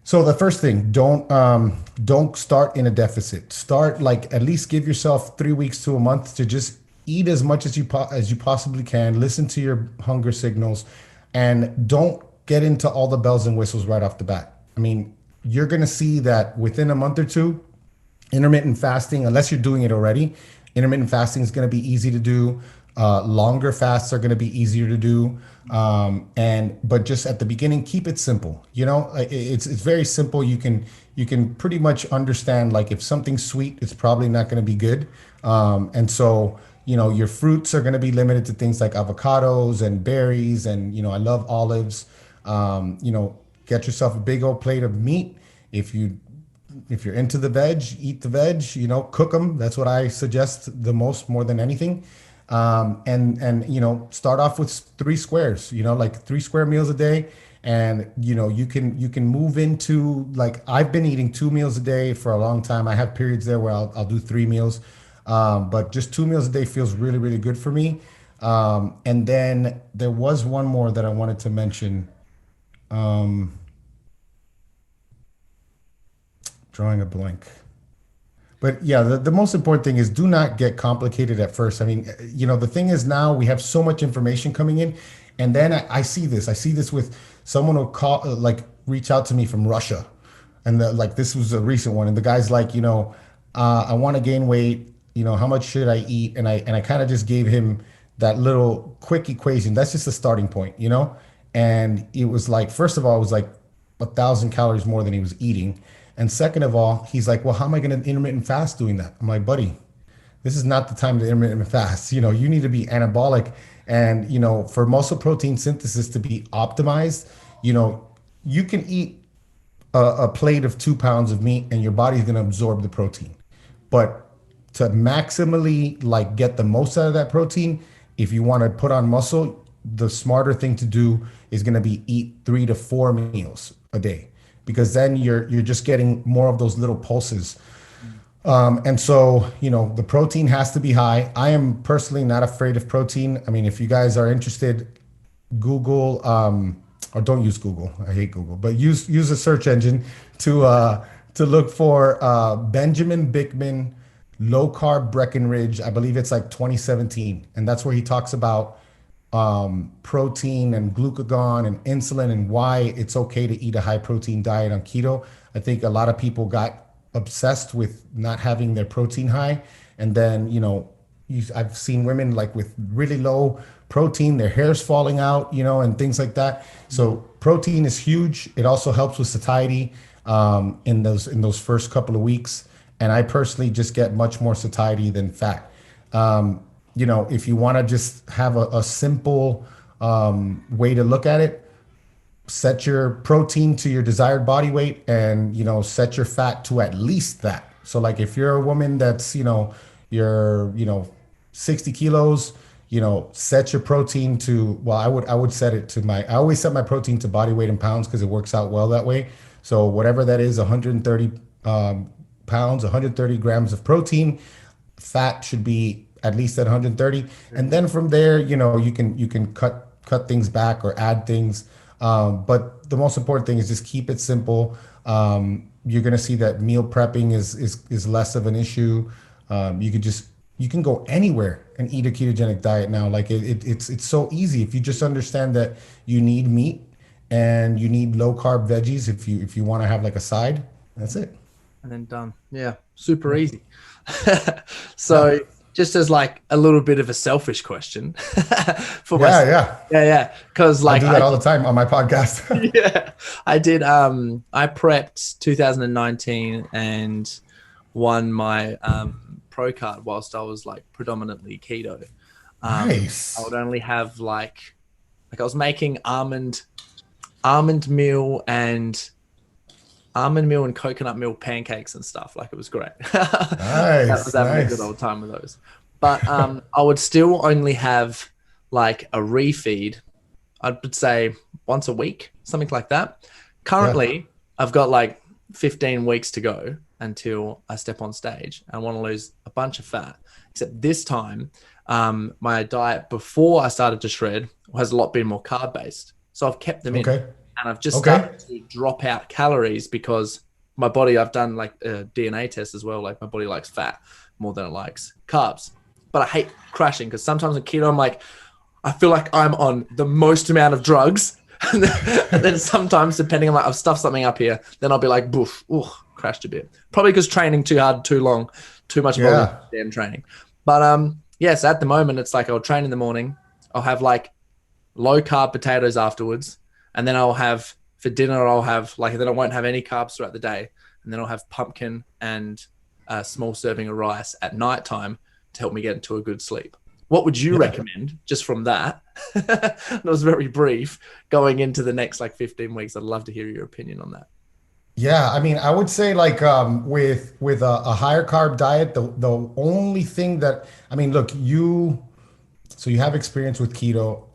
so the first thing, don't start in a deficit. Start, like, at least give yourself 3 weeks to a month to just eat as much as you possibly can. Listen to your hunger signals, and don't get into all the bells and whistles right off the bat. I mean, you're going to see that within a month or two, intermittent fasting, unless you're doing it already, intermittent fasting is going to be easy to do. Longer fasts are going to be easier to do. But just at the beginning, keep it simple. It's very simple. You can pretty much understand, like, if something's sweet, it's probably not going to be good. And so, your fruits are going to be limited to things like avocados and berries. And, I love olives. Get yourself a big old plate of meat. If you're into the veg, eat the veg, cook them. That's what I suggest the most, more than anything. And start off with 3 squares, like 3 square meals a day. And, you can move into, like, I've been eating 2 meals a day for a long time. I have periods there where I'll do 3 meals. But just 2 meals a day feels really, really good for me. And then there was one more that I wanted to mention. Drawing a blank. But yeah, the most important thing is, do not get complicated at first. I mean, the thing is, now we have so much information coming in, And then I see this with someone who reach out to me from Russia, and this was a recent one, and the guy's like, I want to gain weight. How much should I eat? And I kind of just gave him that little quick equation. That's just a starting point, And it was like, first of all, it was like 1,000 calories more than he was eating. And second of all, he's like, well, how am I going to intermittent fast doing that? I'm like, buddy, this is not the time to intermittent fast. You need to be anabolic. And, for muscle protein synthesis to be optimized, you can eat a plate of 2 pounds of meat and your body's going to absorb the protein. But to maximally get the most out of that protein, if you want to put on muscle, the smarter thing to do is going to be eat 3 to 4 meals a day, because then you're just getting more of those little pulses. And so, the protein has to be high. I am personally not afraid of protein. I mean, if you guys are interested, Google, or don't use Google. I hate Google, but use a search engine to look for Benjamin Bikman low carb Breckenridge. I believe it's 2017, and that's where he talks about protein and glucagon and insulin and why it's okay to eat a high protein diet on keto. I think a lot of people got obsessed with not having their protein high, and then I've seen women with really low protein, their hair's falling out, and things like that. So protein is huge. It also helps with satiety in those first couple of weeks. And I personally just get much more satiety than fat. If you want to just have a simple way to look at it, set your protein to your desired body weight, and set your fat to at least that. So if you're a woman that's you're 60 kilos, set your protein to, well, I would set it to I always set my protein to body weight in pounds because it works out well that way. So whatever that is, 130 pounds, 130 grams of protein, fat should be at least at 130. And then from there, you can cut things back or add things. But the most important thing is just keep it simple. You're going to see that meal prepping is less of an issue. You can go anywhere and eat a ketogenic diet now. It's so easy if you just understand that you need meat and you need low carb veggies if you want to have a side. That's it. And then done. Yeah, super easy. So just as a little bit of a selfish question for myself. Yeah. Because I do that all the time on my podcast. Yeah, I did. I prepped 2019 and won my pro card whilst I was predominantly keto. Nice. I would only have I was making almond meal and coconut milk pancakes and stuff. It was great. Nice. I was having a good old time with those. But I would still only have a refeed, I would say once a week, something like that. Currently, I've got 15 weeks to go until I step on stage. I want to lose a bunch of fat. Except this time, my diet before I started to shred has a lot been more carb based. So I've kept them in. And I've just started to drop out calories because my body, I've done a DNA test as well. My body likes fat more than it likes carbs. But I hate crashing because sometimes on keto, I feel like I'm on the most amount of drugs. And then sometimes, depending on I've stuffed something up here, then I'll be boof, crashed a bit. Probably because training too hard, too long, too much volume, damn training. But so at the moment, it's I'll train in the morning. I'll have low carb potatoes afterwards. And then I'll have, for dinner, then I won't have any carbs throughout the day. And then I'll have pumpkin and a small serving of rice at nighttime to help me get into a good sleep. What would you recommend just from that? That was very brief going into the next 15 weeks. I'd love to hear your opinion on that. Yeah. I mean, I would say with a higher carb diet, the only thing that, look, so you have experience with keto.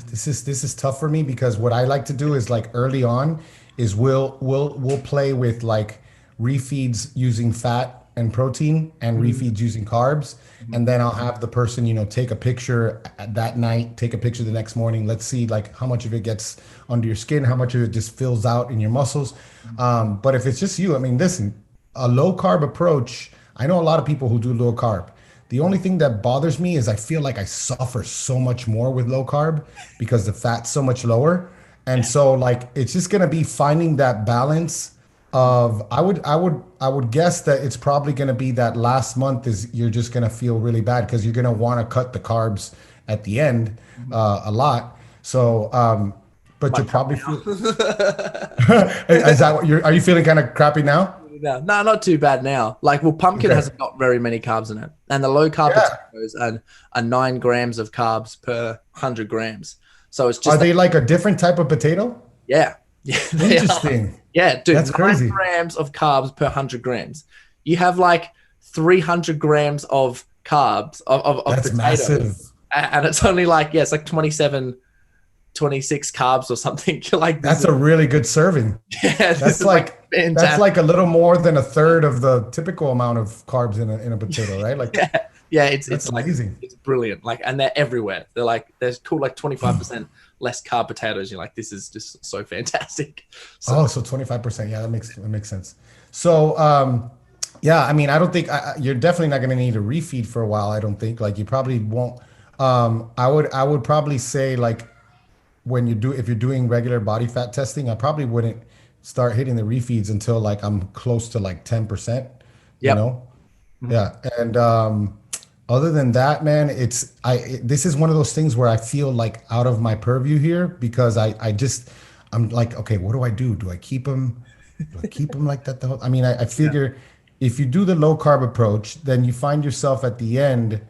This is tough for me because what I like to do is early on is we'll play with refeeds using fat and protein and refeeds using carbs. And then I'll have the person, take a picture that night, take a picture the next morning. Let's see how much of it gets under your skin, how much of it just fills out in your muscles. But if it's just you, listen, a low carb approach, I know a lot of people who do low carb. The only thing that bothers me is I feel like I suffer so much more with low carb because the fat's so much lower. And so like it's just gonna be finding that balance of I would guess that it's probably gonna be that last month is you're just gonna feel really bad because you're gonna want to cut the carbs at the end a lot. So but you'll probably feel is that what are you feeling kind of crappy now? No, not too bad now. Like, well, pumpkin hasn't got very many carbs in it, and the low carb potatoes are 9 grams of carbs per 100 grams. So it's just. Are they like a different type of potato? Yeah. Interesting. Yeah, dude. That's crazy. 9 grams of carbs per 100 grams. You have like 300 grams of carbs of That's potatoes, massive. and it's only like it's like 26 carbs or something. Like that's a really good serving. Yeah, that's like a little more than a third of the typical amount of carbs in a potato, right? Like it's amazing. Like, it's brilliant. Like, and they're everywhere. There's cool like 25% less carb potatoes. You're like, this is just so fantastic. So 25%. Yeah, that makes sense. So yeah, I mean, I don't think you're definitely not going to need a refeed for a while. I don't think like you probably won't. I would probably say like if you're doing regular body fat testing, I probably wouldn't start hitting the refeeds until like I'm close to like 10%, you know? Mm-hmm. Yeah. And other than that, man, this is one of those things where I feel like out of my purview here because I'm like, okay, what do I do? Do I keep them? Do I keep them like that? I mean, I figure if you do the low carb approach, then you find yourself at the end,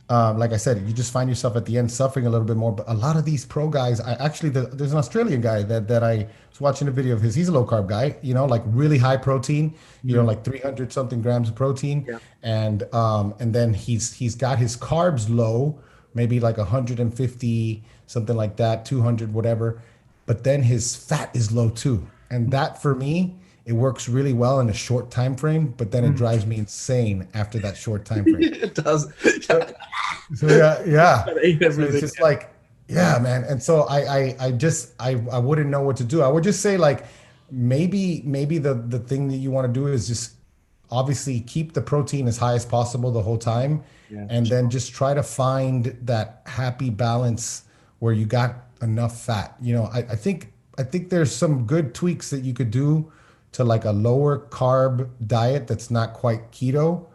like I said, you just find yourself at the end suffering a little bit more. But a lot of these pro guys, there's an Australian guy that I was watching a video of his. He's a low carb guy, you know, like really high protein, you know, like 300 something grams of protein. Yeah. And then he's got his carbs low, maybe like 150, something like that, 200, whatever. But then his fat is low too. And that for me, it works really well in a short time frame, but then it drives me insane after that short time frame. It does. So yeah. So it's just like, yeah, man. And so I wouldn't know what to do. I would just say like maybe the thing that you want to do is just obviously keep the protein as high as possible the whole time, and then just try to find that happy balance where you got enough fat. You know, I think there's some good tweaks that you could do to like a lower carb diet that's not quite keto,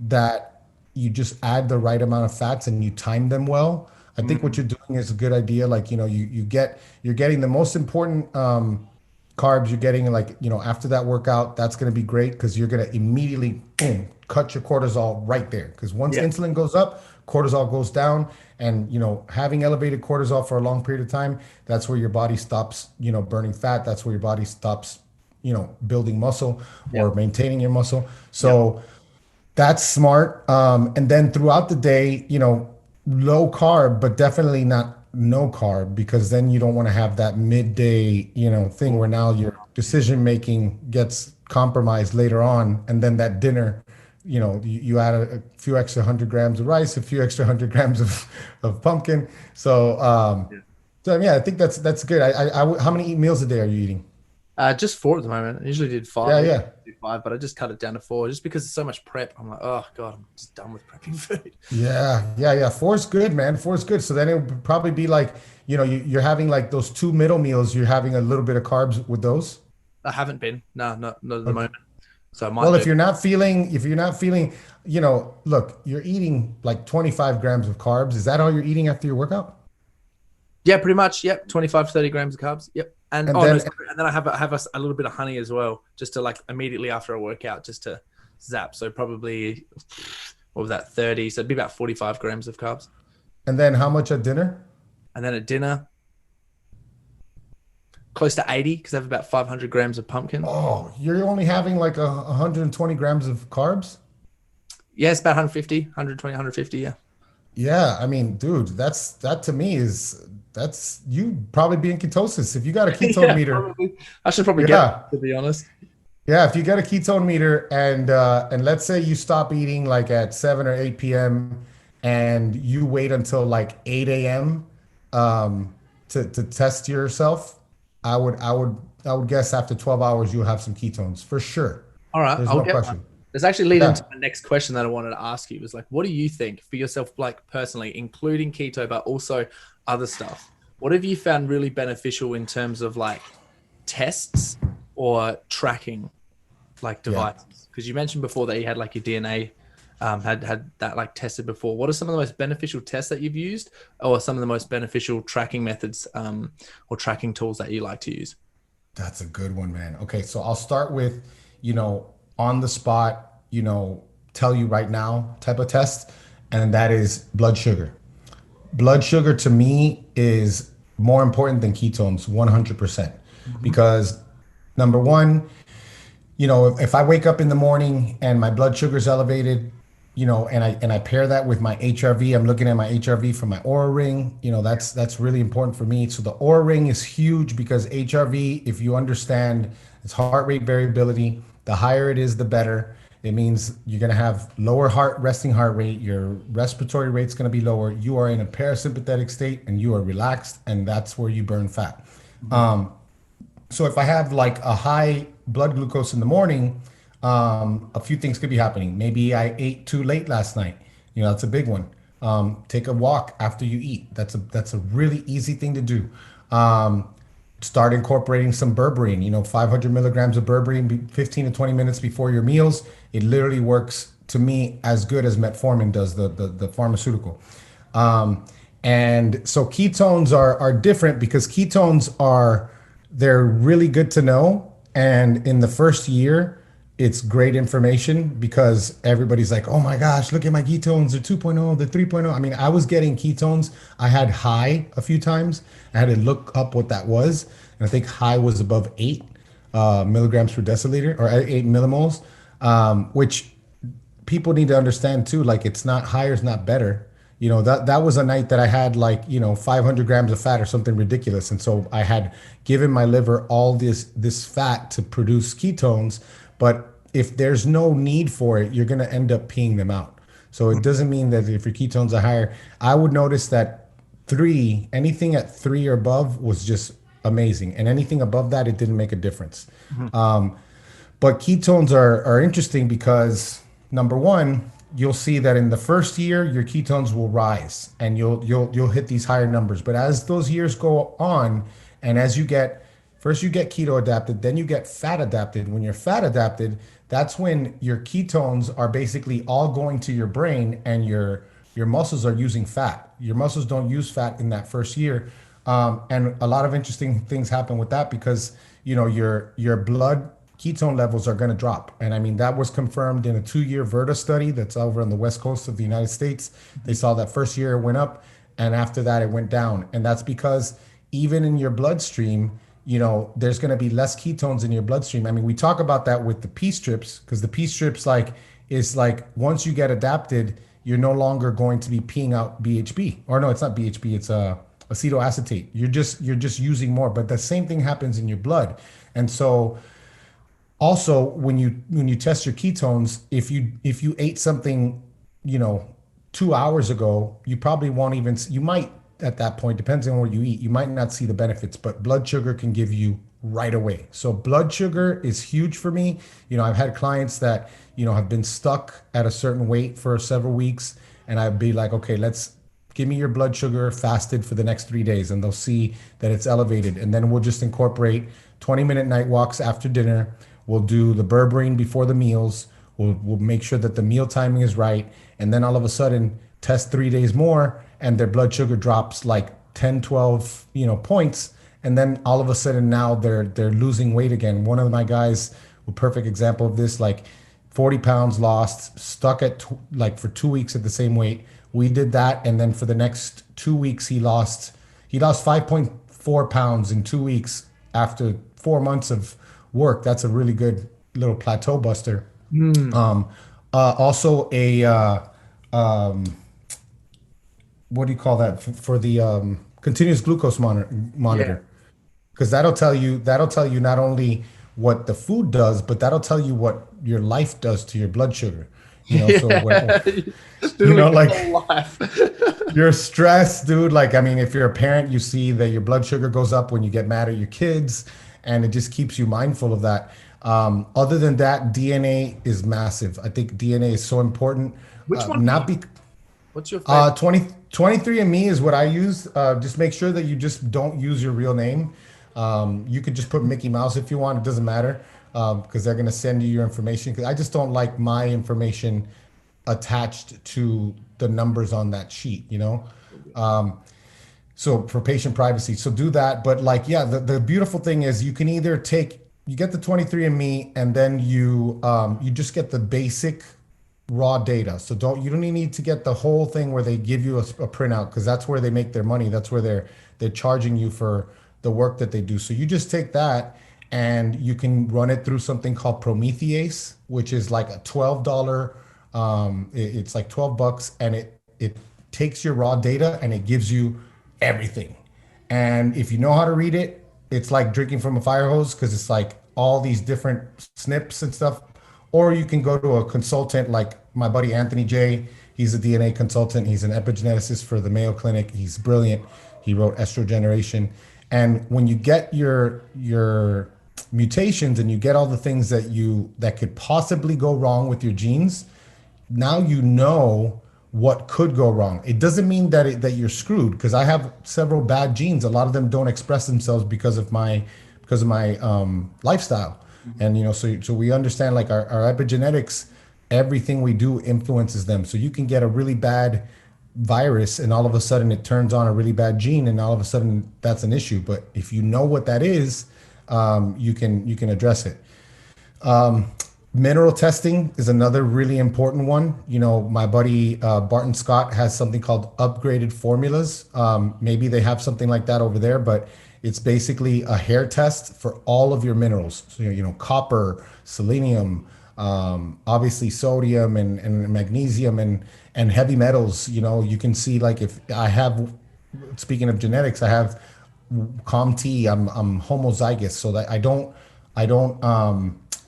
that you just add the right amount of fats and you time them well. I think what you're doing is a good idea. Like, you know, you're getting the most important carbs you're getting, like, you know, after that workout. That's going to be great because you're going to immediately cut your cortisol right there, because once insulin goes up, cortisol goes down. And, you know, having elevated cortisol for a long period of time, that's where your body stops, you know, burning fat. That's where your body stops, you know, building muscle or maintaining your muscle. So that's smart. And then throughout the day, you know, low carb, but definitely not no carb, because then you don't want to have that midday, you know, thing where now your decision making gets compromised later on. And then that dinner, you know, you add a few extra 100 grams of rice, a few extra 100 grams of pumpkin. So, I think that's good. How many meals a day are you eating? Just 4 at the moment. I usually did 5. Yeah. 5, but I just cut it down to 4 just because it's so much prep. I'm like, oh God, I'm just done with prepping food. Yeah. 4 is good, man. 4 is good. So then it would probably be like, you know, you're having like those 2 middle meals. You're having a little bit of carbs with those. I haven't been. No, not at the moment. So if you're not feeling, you know, look, you're eating like 25 grams of carbs. Is that all you're eating after your workout? Yeah, pretty much. Yep. 25, 30 grams of carbs. Yep. And then I have a little bit of honey as well, just to like immediately after a workout, just to zap. So probably, what was that, 30? So it'd be about 45 grams of carbs. And then how much at dinner? And then at dinner, close to 80, because I have about 500 grams of pumpkin. Oh, you're only having like 120 grams of carbs? Yeah, it's about 150, 120, 150, yeah. Yeah, I mean, dude, that to me is... that's you probably be in ketosis. If you got a ketone meter, probably. I should probably get it, to be honest. Yeah, if you got a ketone meter and let's say you stop eating like at 7 or 8 p.m. and you wait until like 8 a.m. To test yourself, I would guess after 12 hours you'll have some ketones for sure. All right, There's no question. That's actually leading Yeah. to my next question that I wanted to ask you was like, what do you think for yourself, like personally, including keto, but also other stuff? What have you found really beneficial in terms of like tests or tracking like Yeah. devices? Because you mentioned before that you had like your DNA had that like tested before. What are some of the most beneficial tests that you've used, or some of the most beneficial tracking methods or tracking tools that you like to use? That's a good one, man. Okay, so I'll start with, on the spot, tell you right now type of test, and that is blood sugar. Blood sugar to me is more important than ketones 100%, Mhm. because number one, if I wake up in the morning and my blood sugar's elevated, and I pair that with my HRV, I'm looking at my HRV from my Aura Ring. That's really important for me. So the Aura Ring is huge because HRV, if you understand, it's heart rate variability. The higher it is, the better. It means you're gonna have lower resting heart rate. Your respiratory rate's gonna be lower. You are in a parasympathetic state and you are relaxed, and that's where you burn fat. Mhm. So if I have like a high blood glucose in the morning, a few things could be happening. Maybe I ate too late last night. That's a big one. Take a walk after you eat. That's a really easy thing to do. Start incorporating some berberine. 500 milligrams of berberine, 15 to 20 minutes before your meals. It literally works to me as good as metformin does, the pharmaceutical. Um, and so ketones are different because they're really good to know. And in the first year, it's great information because everybody's like, oh my gosh, look at my ketones, they're 2.0, they're 3.0. I mean, I was getting ketones. I had high a few times. I had to look up what that was. And I think high was above 8 milligrams per deciliter, or 8 millimoles, which people need to understand too. Like, it's not higher is not better. That was a night that I had like 500 grams of fat or something ridiculous, and so I had given my liver all this fat to produce ketones. But if there's no need for it, you're gonna end up peeing them out. So it doesn't mean that if your ketones are higher. I would notice that anything at 3 or above was just amazing, and anything above that, it didn't make a difference. Mhm. But ketones are interesting because number one, you'll see that in the first year your ketones will rise and you'll hit these higher numbers. But as those years go on, and as you get keto adapted, then you get fat adapted. When you're fat adapted, that's when your ketones are basically all going to your brain, and your muscles are using fat. Your muscles don't use fat in that first year. And a lot of interesting things happen with that because your blood ketone levels are going to drop. And I mean, that was confirmed in a 2-year Verta study that's over on the west coast of the United States. They saw that first year it went up, and after that it went down. And that's because even in your bloodstream, there's going to be less ketones in your bloodstream. I mean, we talk about that with the P strips, because the P strips is like once you get adapted, you're no longer going to be peeing out BHB. Or no, it's not BHB, it's acetoacetate. You're just using more, but the same thing happens in your blood. And so also when you test your ketones, if you ate something, you know 2 hours ago, you probably won't even, you might, at that point, depends on what you eat, you might not see the benefits, but blood sugar can give you right away. So blood sugar is huge for me. I've had clients that have been stuck at a certain weight for several weeks, and I'd be like, okay, let's give me your blood sugar fasted for the next 3 days, and they'll see that it's elevated. And then we'll just incorporate 20-minute night walks after dinner. We'll do the berberine before the meals. We'll make sure that the meal timing is right. And then all of a sudden, test 3 days more, and their blood sugar drops like 10, 12, points. And then all of a sudden now they're losing weight again. One of my guys, a perfect example of this, like 40 pounds lost, stuck at like for 2 weeks at the same weight. We did that, and then for the next 2 weeks, he lost 5.4 pounds in 2 weeks after 4 months of work. That's a really good little plateau buster. Mm. Also um, what do you call that for the continuous glucose Yeah. monitor? Because that'll tell you not only what the food does, but that'll tell you what your life does to your blood sugar. So Yeah. Literally your like whole life. your stress, dude. Like, I mean, if you're a parent, you see that your blood sugar goes up when you get mad at your kids, and it just keeps you mindful of that. Other than that, DNA is massive. I think DNA is so important. Which one? Not be What's your favorite? 23andMe is what I use. Just make sure that you just don't use your real name. You could just put Mickey Mouse if you want. It doesn't matter because they're going to send you your information. Because I just don't like my information attached to the numbers on that sheet, you know? So for patient privacy, so do that. But like, yeah, the beautiful thing is you can either you get the 23andMe and then you just get the basic raw data. So you don't even need to get the whole thing where they give you a printout because that's where they make their money. That's where they're charging you for the work that they do. So you just take that and you can run it through something called Promethease, which is like a $12. It's like $12 and it takes your raw data and it gives you everything. And if you know how to read it, it's like drinking from a fire hose because it's like all these different snips and stuff. Or you can go to a consultant like my buddy Anthony J. He's a DNA consultant. He's an epigeneticist for the Mayo Clinic. He's brilliant. He wrote Estrogeneration. And when you get your mutations and you get all the things that could possibly go wrong with your genes, now you know what could go wrong. It doesn't mean that you're screwed because I have several bad genes. A lot of them don't express themselves because of my lifestyle. And, you know, so we understand like our epigenetics, everything we do influences them. So you can get a really bad virus and all of a sudden it turns on a really bad gene and all of a sudden that's an issue. But if you know what that is, you can address it. Mineral testing is another really important one. You know, my buddy Barton Scott has something called upgraded formulas. Maybe they have something like that over there, but it's basically a hair test for all of your minerals. So, you know, copper, selenium, obviously sodium and magnesium and heavy metals. You know, you can see like if I have, speaking of genetics, I have COMT, I'm homozygous, so that I don't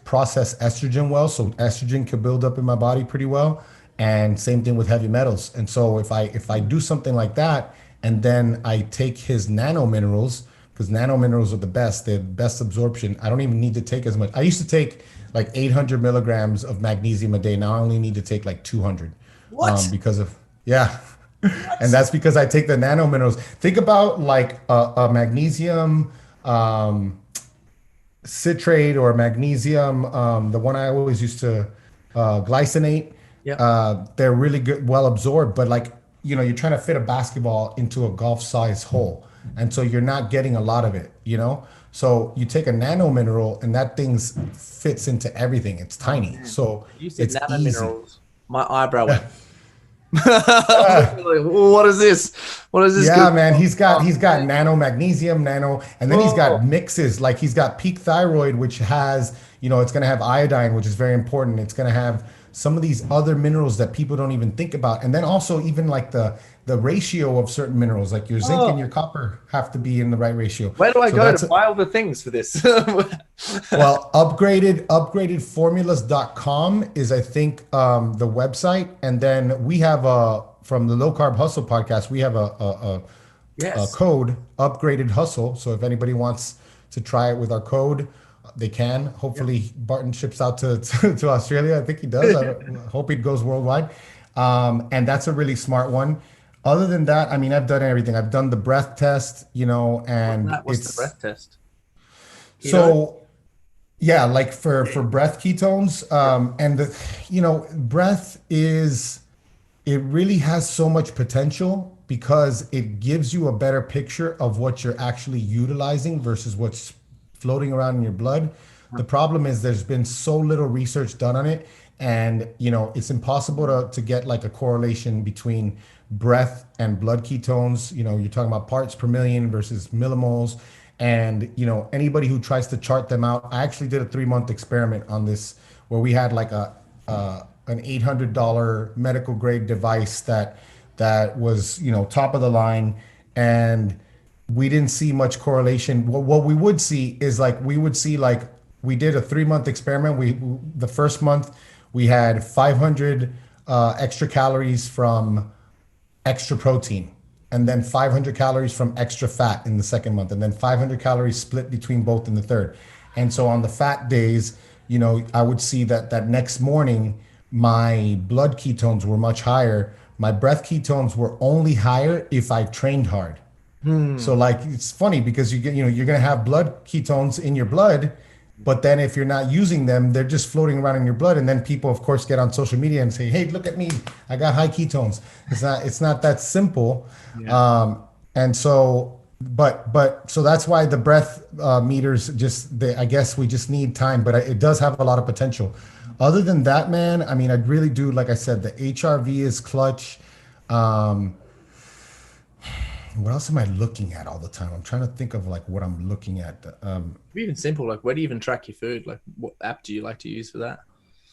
process estrogen well. So estrogen can build up in my body pretty well. And same thing with heavy metals. And so if I do something like that, and then I take his nano minerals, because nano minerals are the best, they're best absorption. I don't even need to take as much. I used to take like 800 milligrams of magnesium a day. Now I only need to take like 200. What? Because of, yeah. What? And that's because I take the nano minerals. Think about like a magnesium citrate or magnesium, the one I always used to glycinate. Yeah. They're really good, well absorbed, but like, you know, you're trying to fit a basketball into a golf size hole. And so you're not getting a lot of it, you know? So you take a nano mineral and that thing fits into everything. It's tiny. So You said it's nano easy. minerals. My eyebrow went. What is this? What is this? Yeah, man, he's got nano magnesium, nano, and then he's got mixes. Like he's got peak thyroid, which has, you know, it's going to have iodine, which is very important. It's going to have some of these other minerals that people don't even think about. And then also even like the ratio of certain minerals, like your zinc and your copper have to be in the right ratio. Where do I go to buy all the things for this? Well, upgradedformulas.com is, I think, the website. And then we have from the Low Carb Hustle podcast, we have a code, Upgraded Hustle. So if anybody wants to try it with our code, they can. Hopefully Barton ships out to Australia. I think he does. I hope it goes worldwide. And that's a really smart one. Other than that, I mean, I've done everything. I've done the breath test, you know, and what's the breath test? Yeah, like for breath ketones, and the, you know, breath it really has so much potential because it gives you a better picture of what you're actually utilizing versus what's floating around in your blood. The problem is there's been so little research done on it, and you know, it's impossible to get like a correlation between breath and blood ketones. You know, you're talking about parts per million versus millimoles. And, you know, anybody who tries to chart them out, I actually did a 3-month experiment on this where we had like an $800 medical grade device that was, you know, top of the line. And we didn't see much correlation. What we would see is like, we did a 3-month experiment. The first month we had 500 extra calories from extra protein, and then 500 calories from extra fat in the second month, and then 500 calories split between both in the third. And so on the fat days, I would see that next morning my blood ketones were much higher. My breath ketones were only higher if I trained hard. So like it's funny because you're gonna have blood ketones in your blood, but then if you're not using them, they're just floating around in your blood. And then people, of course, get on social media and say, "Hey, look at me, I got high ketones." It's not that simple. And so, so that's why the breath meters I guess we just need time, but it does have a lot of potential. Other than that, man, I mean, I really do. Like I said, the HRV is clutch. What else am I looking at all the time? I'm trying to think of like what I'm looking at. Even simple, like where do you even track your food? Like what app do you like to use for that?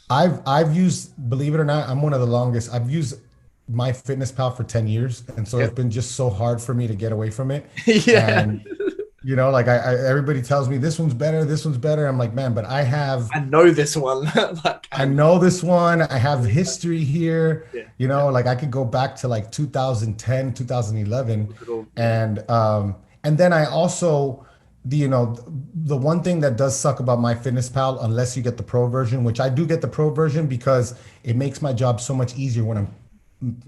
I've used, believe it or not, I'm one of the longest. I've used MyFitnessPal for 10 years. And so it's been just so hard for me to get away from it. Yeah. And, like everybody tells me this one's better, this one's better. I'm like, man, but I know this one. I know this one. I have history here. Like I could go back to like 2010, 2011. And then I also, the one thing that does suck about MyFitnessPal, unless you get the pro version, which I do get the pro version because it makes my job so much easier when I'm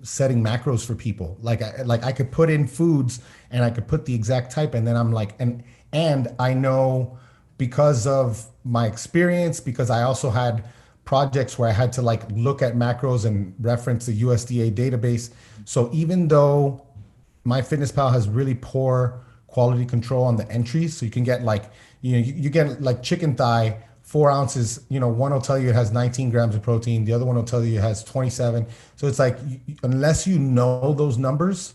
setting macros for people. Like I could put in foods and I could put the exact type, and then I'm like, and I know because of my experience, because I also had projects where I had to like look at macros and reference the USDA database. So even though MyFitnessPal has really poor quality control on the entries, so you can get like, you get like chicken thigh, 4 ounces, one will tell you it has 19 grams of protein. The other one will tell you it has 27. So it's like, unless you know those numbers,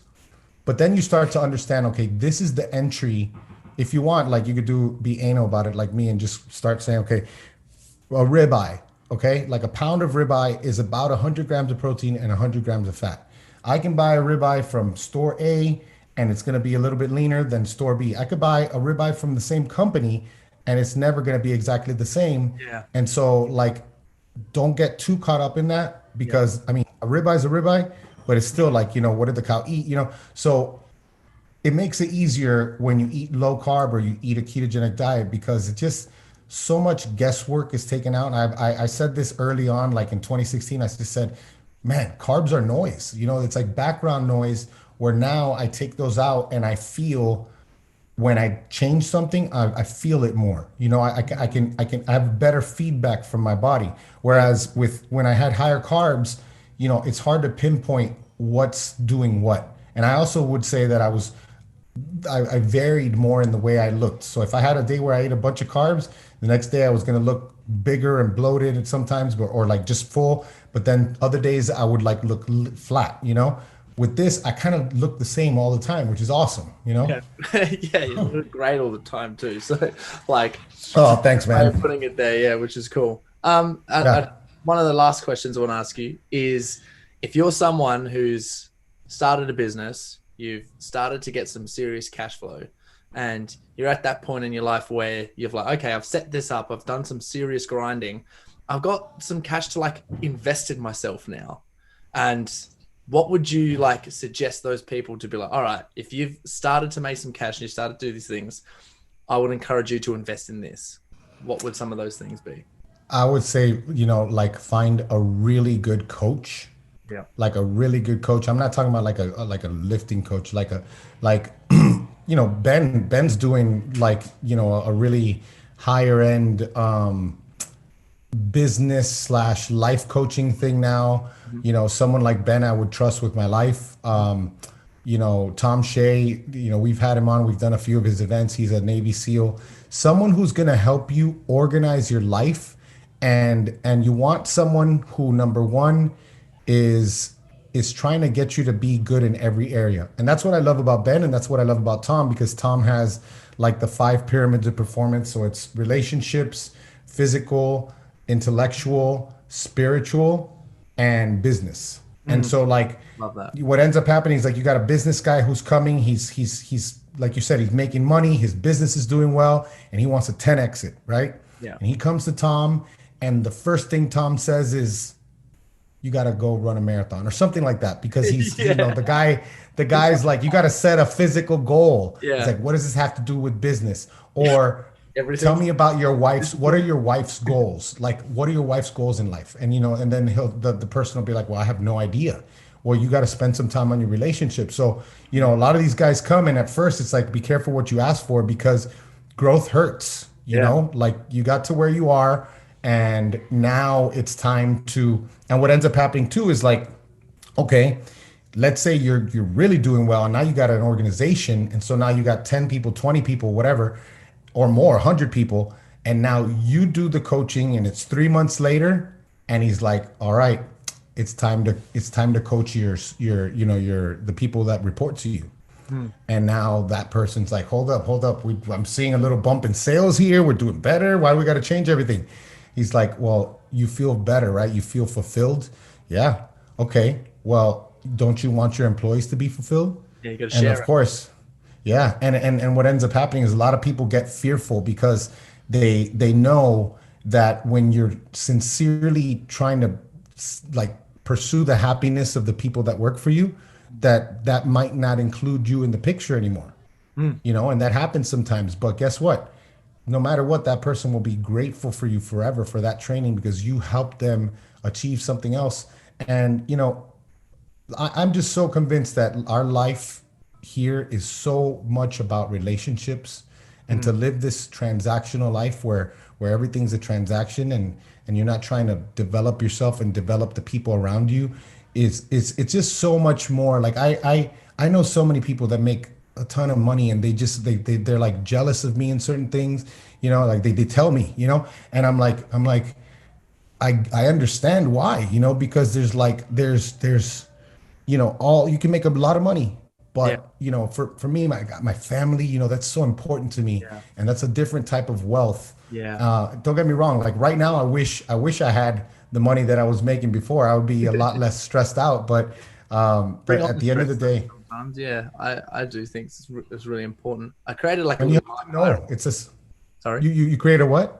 but then you start to understand, okay, this is the entry. If you want, like you could be anal about it like me and just start saying, okay, a ribeye, okay? Like a pound of ribeye is about 100 grams of protein and 100 grams of fat. I can buy a ribeye from store A and it's gonna be a little bit leaner than store B. I could buy a ribeye from the same company and it's never going to be exactly the same. Yeah. And so like, don't get too caught up in that because I mean, a ribeye is a ribeye, but it's still like, what did the cow eat? So it makes it easier when you eat low carb or you eat a ketogenic diet because it just so much guesswork is taken out. And I said this early on, like in 2016, I just said, man, carbs are noise. It's like background noise where now I take those out and I feel when I change something, I feel it more. I have better feedback from my body. Whereas when I had higher carbs, it's hard to pinpoint what's doing what. And I also would say that I varied more in the way I looked. So if I had a day where I ate a bunch of carbs, the next day I was going to look bigger and bloated and sometimes, or like just full. But then other days I would like look flat, With this, I kind of look the same all the time, which is awesome, Yeah, you look great all the time too. So, like, oh, thanks, man. I'm putting it there, which is cool. One of the last questions I want to ask you is, if you're someone who's started a business, you've started to get some serious cash flow, and you're at that point in your life where you've like, okay, I've set this up, I've done some serious grinding, I've got some cash to like invest in myself now, and what would you like suggest those people to be like, all right, if you've started to make some cash and you started to do these things, I would encourage you to invest in this. What would some of those things be? I would say, like find a really good coach. Yeah. Like a really good coach. I'm not talking about like a lifting coach, Ben's doing like, a really higher end, business / life coaching thing now. Someone like Ben I would trust with my life. Tom Shea, we've had him on, we've done a few of his events. He's a Navy SEAL. Someone who's going to help you organize your life, and you want someone who, number one, is trying to get you to be good in every area. And that's what I love about Ben, and that's what I love about Tom, because Tom has like the 5 pyramids of performance. So it's relationships, physical, intellectual, spiritual, and business. And so like Love that. What ends up happening is like you got a business guy who's coming, he's like you said, he's making money, his business is doing well, and he wants a 10x it, right? Yeah. And he comes to Tom, and the first thing Tom says is, you got to go run a marathon or something like that, because he's the guy's like, you got to set a physical goal. Yeah. It's like, what does this have to do with business? Or tell Everything. me about your wife's, what are your wife's goals? Like, what are your wife's goals in life? And, and then the person will be like, well, I have no idea. Well, you got to spend some time on your relationship. So, a lot of these guys come and at first it's like, be careful what you ask for because growth hurts, Yeah. like you got to where you are and now it's time to, and what ends up happening too is like, okay, let's say you're really doing well and now you got an organization and so now you got 10 people, 20 people, whatever, or more, 100 people, and now you do the coaching and it's 3 months later and he's like, all right, it's time to coach your the people that report to you. And now that person's like, hold up, I'm seeing a little bump in sales here, we're doing better, why do we got to change everything? He's like, well, you feel better, right? You feel fulfilled. Yeah. Okay. Well, don't you want your employees to be fulfilled? Yeah, you got to And share of it. course, yeah. And what ends up happening is a lot of people get fearful because they know that when you're sincerely trying to like pursue the happiness of the people that work for you, that might not include you in the picture anymore. And that happens sometimes. But guess what? No matter what, that person will be grateful for you forever for that training because you helped them achieve something else. And I'm just so convinced that our life here is so much about relationships and to live this transactional life where everything's a transaction and you're not trying to develop yourself and develop the people around you is it's just so much more. Like I know so many people that make a ton of money and they're like jealous of me in certain things, like they tell me, and I'm like I understand why, because there's all you can make a lot of money, Yeah. but for me, my family, that's so important to me, Yeah. and that's a different type of wealth. Yeah. Don't get me wrong. Like right now, I wish I had the money that I was making before. I would be a lot less stressed out. But Bring on at the the end of the stress day, sometimes. Yeah, I do think it's really important. I created like a and you little have to hierarchy. know it's a Sorry. you create a what?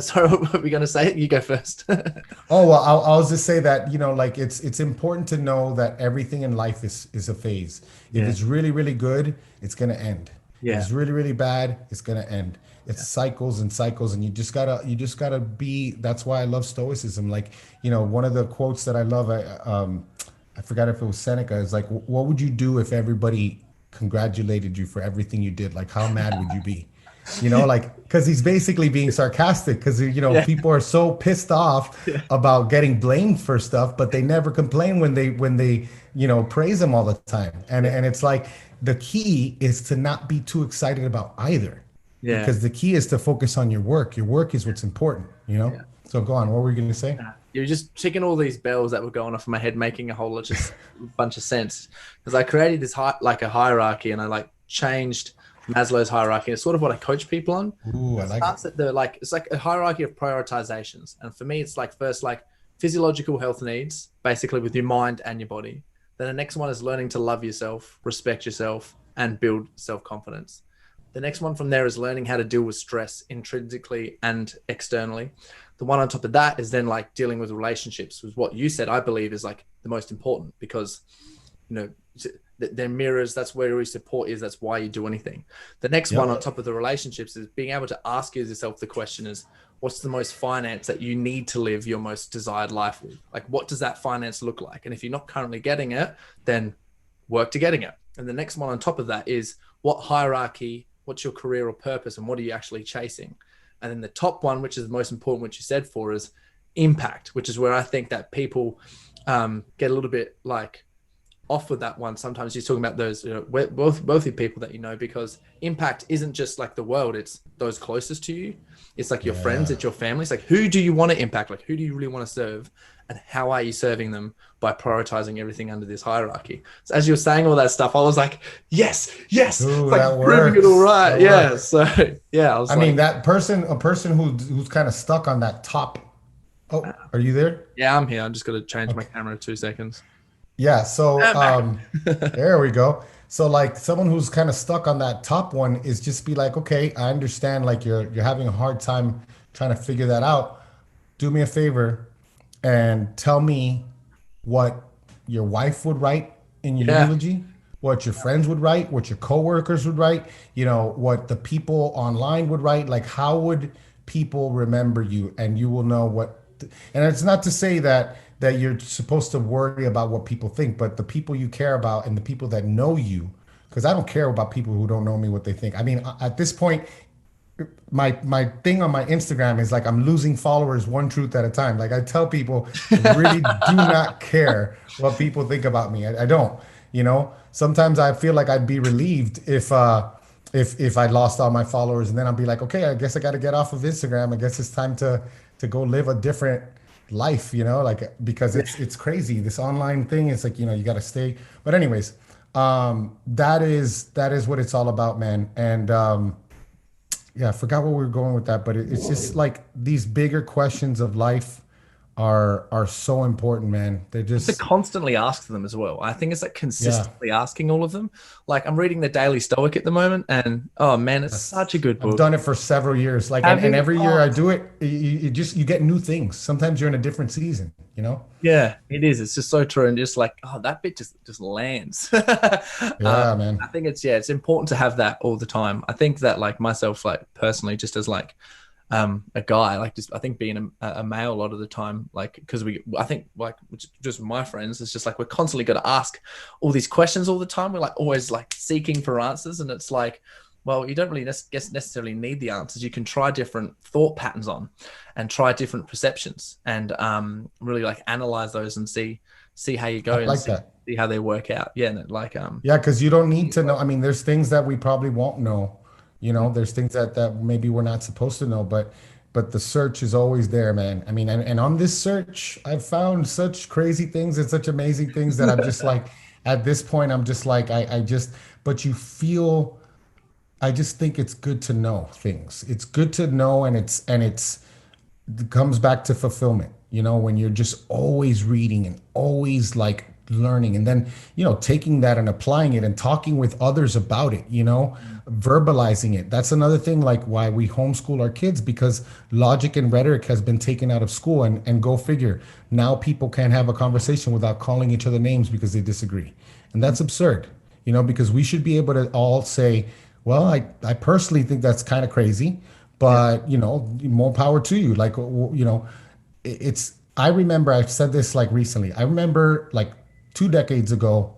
Sorry, what were we going to say? You go first. Oh, well, I'll just say that, like it's important to know that everything in life is a phase. If Yeah. it's really, really good, it's gonna end. If Yeah. it's really, really bad, it's gonna end. It's cycles and cycles, and you just gotta be. That's why I love Stoicism. Like, one of the quotes that I love, I forgot if it was Seneca, is like, what would you do if everybody congratulated you for everything you did? Like, how mad would you be? Like, because he's basically being sarcastic because Yeah. people are so pissed off Yeah. about getting blamed for stuff, but they never complain when they praise him all the time. And it's like the key is to not be too excited about either, Yeah. because the key is to focus on your work. Your work is what's important. Yeah. So go on. What were you gonna say? You're just ticking all these bells that were going off in my head, making a whole lot just bunch of sense. Because I created this like a hierarchy, and I like changed Maslow's hierarchy. It's sort of what I coach people on. Ooh, I It like starts it. at it's like a hierarchy of prioritizations. And for me, it's like first like physiological health needs, basically with your mind and your body. Then the next one is learning to love yourself, respect yourself, and build self-confidence. The next one from there is learning how to deal with stress intrinsically and externally. The one on top of that is then like dealing with relationships, was what you said, I believe is like the most important because, they're mirrors. That's where your support is. That's why you do anything. The next one on top of the relationships is being able to ask yourself the question is, what's the most finance that you need to live your most desired life with? Like, what does that finance look like? And if you're not currently getting it, then work to getting it. And the next one on top of that is what hierarchy, what's your career or purpose, and what are you actually chasing? And then the top one, which is the most important, which you said for, is impact, which is where I think that people get a little bit like off with that one. Sometimes you're talking about those, both the people that because impact isn't just like the world, it's those closest to you. It's like your friends, it's your family. It's like, who do you want to impact? Like, who do you really want to serve? And how are you serving them by prioritizing everything under this hierarchy? So as you were saying all that stuff, I was like, yes, Ooh, it's like that proving it works. all right. That Yeah. works. So yeah, I mean, like, a person who's kind of stuck on that top. Oh, are you there? yeah, I'm here. I'm just going to change my camera in 2 seconds. Yeah. So I'm back. there we go. So like someone who's kind of stuck on that top one is just be like, okay, I understand. Like you're having a hard time trying to figure that out. Do me a favor and tell me what your wife would write in your Yeah. eulogy. what your friends would write, what your coworkers would write, you know, what the people online would write. Like, how would people remember you? And you will know what, and it's not to say that you're supposed to worry about what people think, but the people you care about and the people that know you, because I don't care about people who don't know me, what they think. I mean, at this point, my thing on my Instagram is like I'm losing followers one truth at a time. Like I tell people, I really do not care what people think about me. I don't. You know, sometimes I feel like I'd be relieved if I lost all my followers, and then I'll be like, okay, I guess I got to get off of Instagram. I guess it's time to go live a different life. You know, like because it's crazy. This online thing is like, you know, you got to stay. But anyways, that is what it's all about, man. And yeah, I forgot where we were going with that, but it's just like these bigger questions of life are so important, man. They're To just constantly ask them as well. I think it's like yeah. consistently asking all of them. Like I'm reading the Daily Stoic at the moment, and oh man, it's such a good I've book. done it for several years. Like, Have and you? every year Oh, I do it, you get new things. Sometimes you're in a different season, you know? yeah, it is. It's just so true, and just like oh, that bit just lands. Yeah, man. I think it's important to have that all the time. I think that like myself, like personally, just as like a guy, like just I think being a male a lot of the time, like because I think like just my friends, it's just like we're constantly got to ask all these questions all the time. We're like always like seeking for answers, and it's like, well, you don't really necessarily need the answers. You can try different thought patterns on, and try different perceptions, and really like analyze those and see how you go I and like that. see how they work out. Yeah, and like Yeah, because you don't need to know. I mean, there's things that we probably won't know. You know, there's things that maybe we're not supposed to know, but the search is always there, man. I mean, and on this search, I've found such crazy things and such amazing things that I'm just like, at this point, I'm just like, I just, but you feel, I just think it's good to know things. It's good to know, and it comes back to fulfillment, you know, when you're just always reading and always like learning, and then, you know, taking that and applying it and talking with others about it, you know, verbalizing it. That's another thing, like why we homeschool our kids, because logic and rhetoric has been taken out of school, and go figure. Now people can't have a conversation without calling each other names because they disagree. And that's absurd, you know, because we should be able to all say, well, I personally think that's kind of crazy, but you know, more power to you. Like, you know, I remember I said this like recently. I remember like 2 decades ago,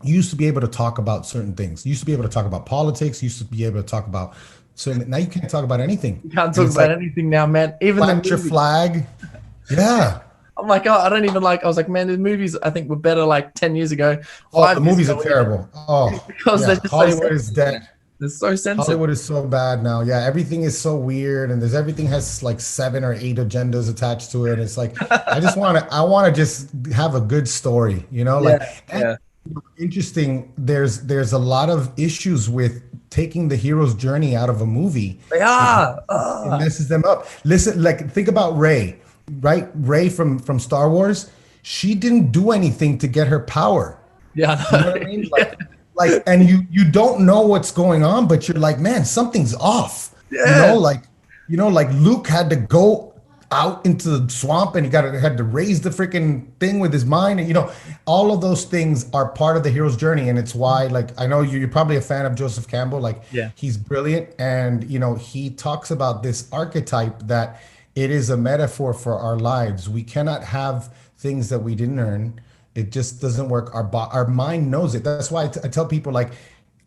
you used to be able to talk about certain things. You used to be able to talk about politics. You used to be able to talk about certain. Now you can't talk about anything. you can't And talk it's about like, anything now, man. Even the plant your movies. flag. Yeah. I'm like, oh, I don't even like. I was like, man, the movies I think were better like 10 years ago, Oh, the 5 years movies ago, are even, terrible. Oh, because they're yeah. just so Hollywood is sensitive. dead. They're so sensitive. Hollywood is so bad now. Yeah, everything is so weird, and everything has like 7 or 8 agendas attached to it. It's like I want to just have a good story, you know, like, Yeah, and yeah, interesting. There's a lot of issues with taking the hero's journey out of a movie. they It, are. it messes them up. Listen, like think about Rey, right? Rey from Star Wars. She didn't do anything to get her power. Yeah, You I know know. what I mean? And you don't know what's going on, but you're like, man, something's off. Yeah, You know, like Luke had to go out into the swamp, and had to raise the freaking thing with his mind, and you know, all of those things are part of the hero's journey, and it's why, like, I know you're probably a fan of Joseph Campbell. Like, yeah, he's brilliant, and you know, he talks about this archetype that it is a metaphor for our lives. We cannot have things that we didn't earn. It just doesn't work. Our mind knows it. That's why I tell people, like,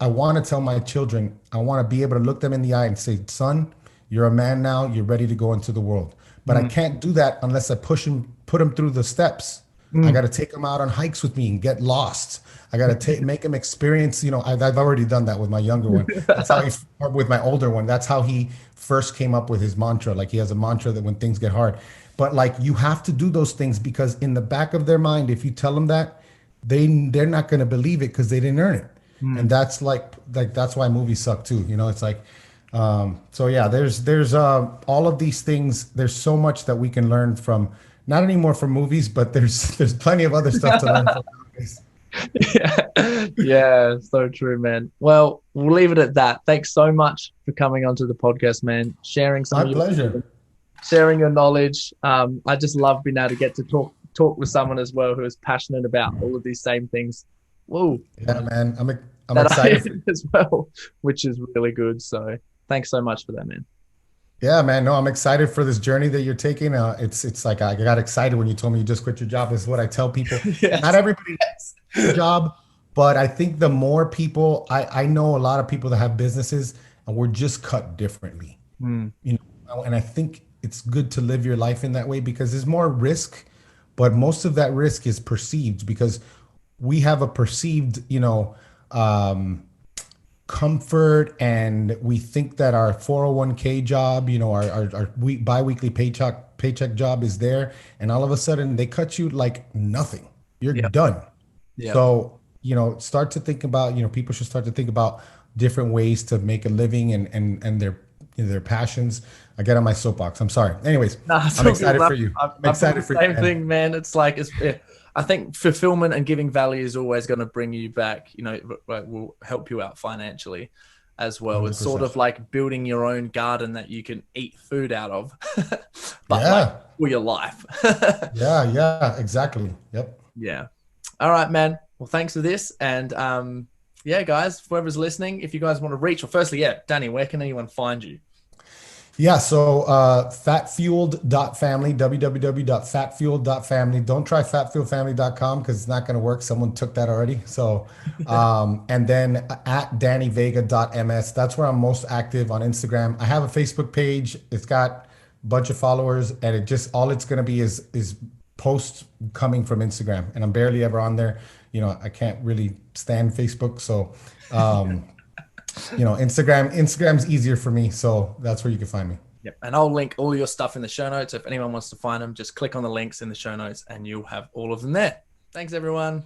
I want to tell my children, I want to be able to look them in the eye and say, son, you're a man now. You're ready to go into the world. But I can't do that unless I put them through the steps. I got to take them out on hikes with me and get lost. I got to make them experience, you know, I've already done that with my younger one. That's how with my older one, that's how he first came up with his mantra. Like, he has a mantra that when things get hard, but like, you have to do those things, because in the back of their mind, if you tell them that, they're not going to believe it because they didn't earn it. And that's like that's why movies suck too. You know, it's like, so yeah, there's all of these things. There's so much that we can learn from, not anymore from movies, but there's plenty of other stuff to learn from movies. yeah, yeah. So true, man. Well, we'll leave it at that. Thanks so much for coming onto the podcast, man. Sharing some My of your pleasure. sharing your knowledge. I just love being able to get to talk with someone as well who is passionate about all of these same things. Whoa. Yeah, man. I'm That I excited. am as well, which is really good. So thanks so much for that, man. Yeah, man. No, I'm excited for this journey that you're taking. It's like I got excited when you told me you just quit your job. Is what I tell people. Not Yes. everybody has a job, but I think the more people, I know a lot of people that have businesses, and we're just cut differently. Hmm. You know, and I think it's good to live your life in that way because there's more risk, but most of that risk is perceived because we have a perceived, um, comfort, and we think that our 401k job, our bi-weekly paycheck job is there, and all of a sudden they cut you like nothing. You're Yep. done. Yep. So, start to think about, people should start to think about different ways to make a living and their passions. I get on my soapbox. I'm sorry. Anyways, No, it's I'm all good. excited for you. I'm I've got excited the for you, same man. thing, man. It's like I think fulfillment and giving value is always going to bring you back. Will help you out financially as well. It's sort 100%. of like building your own garden that you can eat food out of, but like Yeah. for your life. Yeah. Yeah. Exactly. Yep. Yeah. All right, man. Well, thanks for this, and yeah, guys, whoever's listening, if you guys want to reach, well, firstly, yeah, Danny, where can anyone find you? Yeah, so fatfueled.family, www.fatfueled.family. Don't try fatfuelfamily.com because it's not going to work. Someone took that already. So, and then at dannyvega.ms. That's where I'm most active on Instagram. I have a Facebook page. It's got a bunch of followers, and all it's going to be is posts coming from Instagram. And I'm barely ever on there. I can't really stand Facebook. So, Instagram's easier for me, so that's where you can find me. Yep. And I'll link all your stuff in the show notes. If anyone wants to find them, just click on the links in the show notes and you'll have all of them there. Thanks, everyone.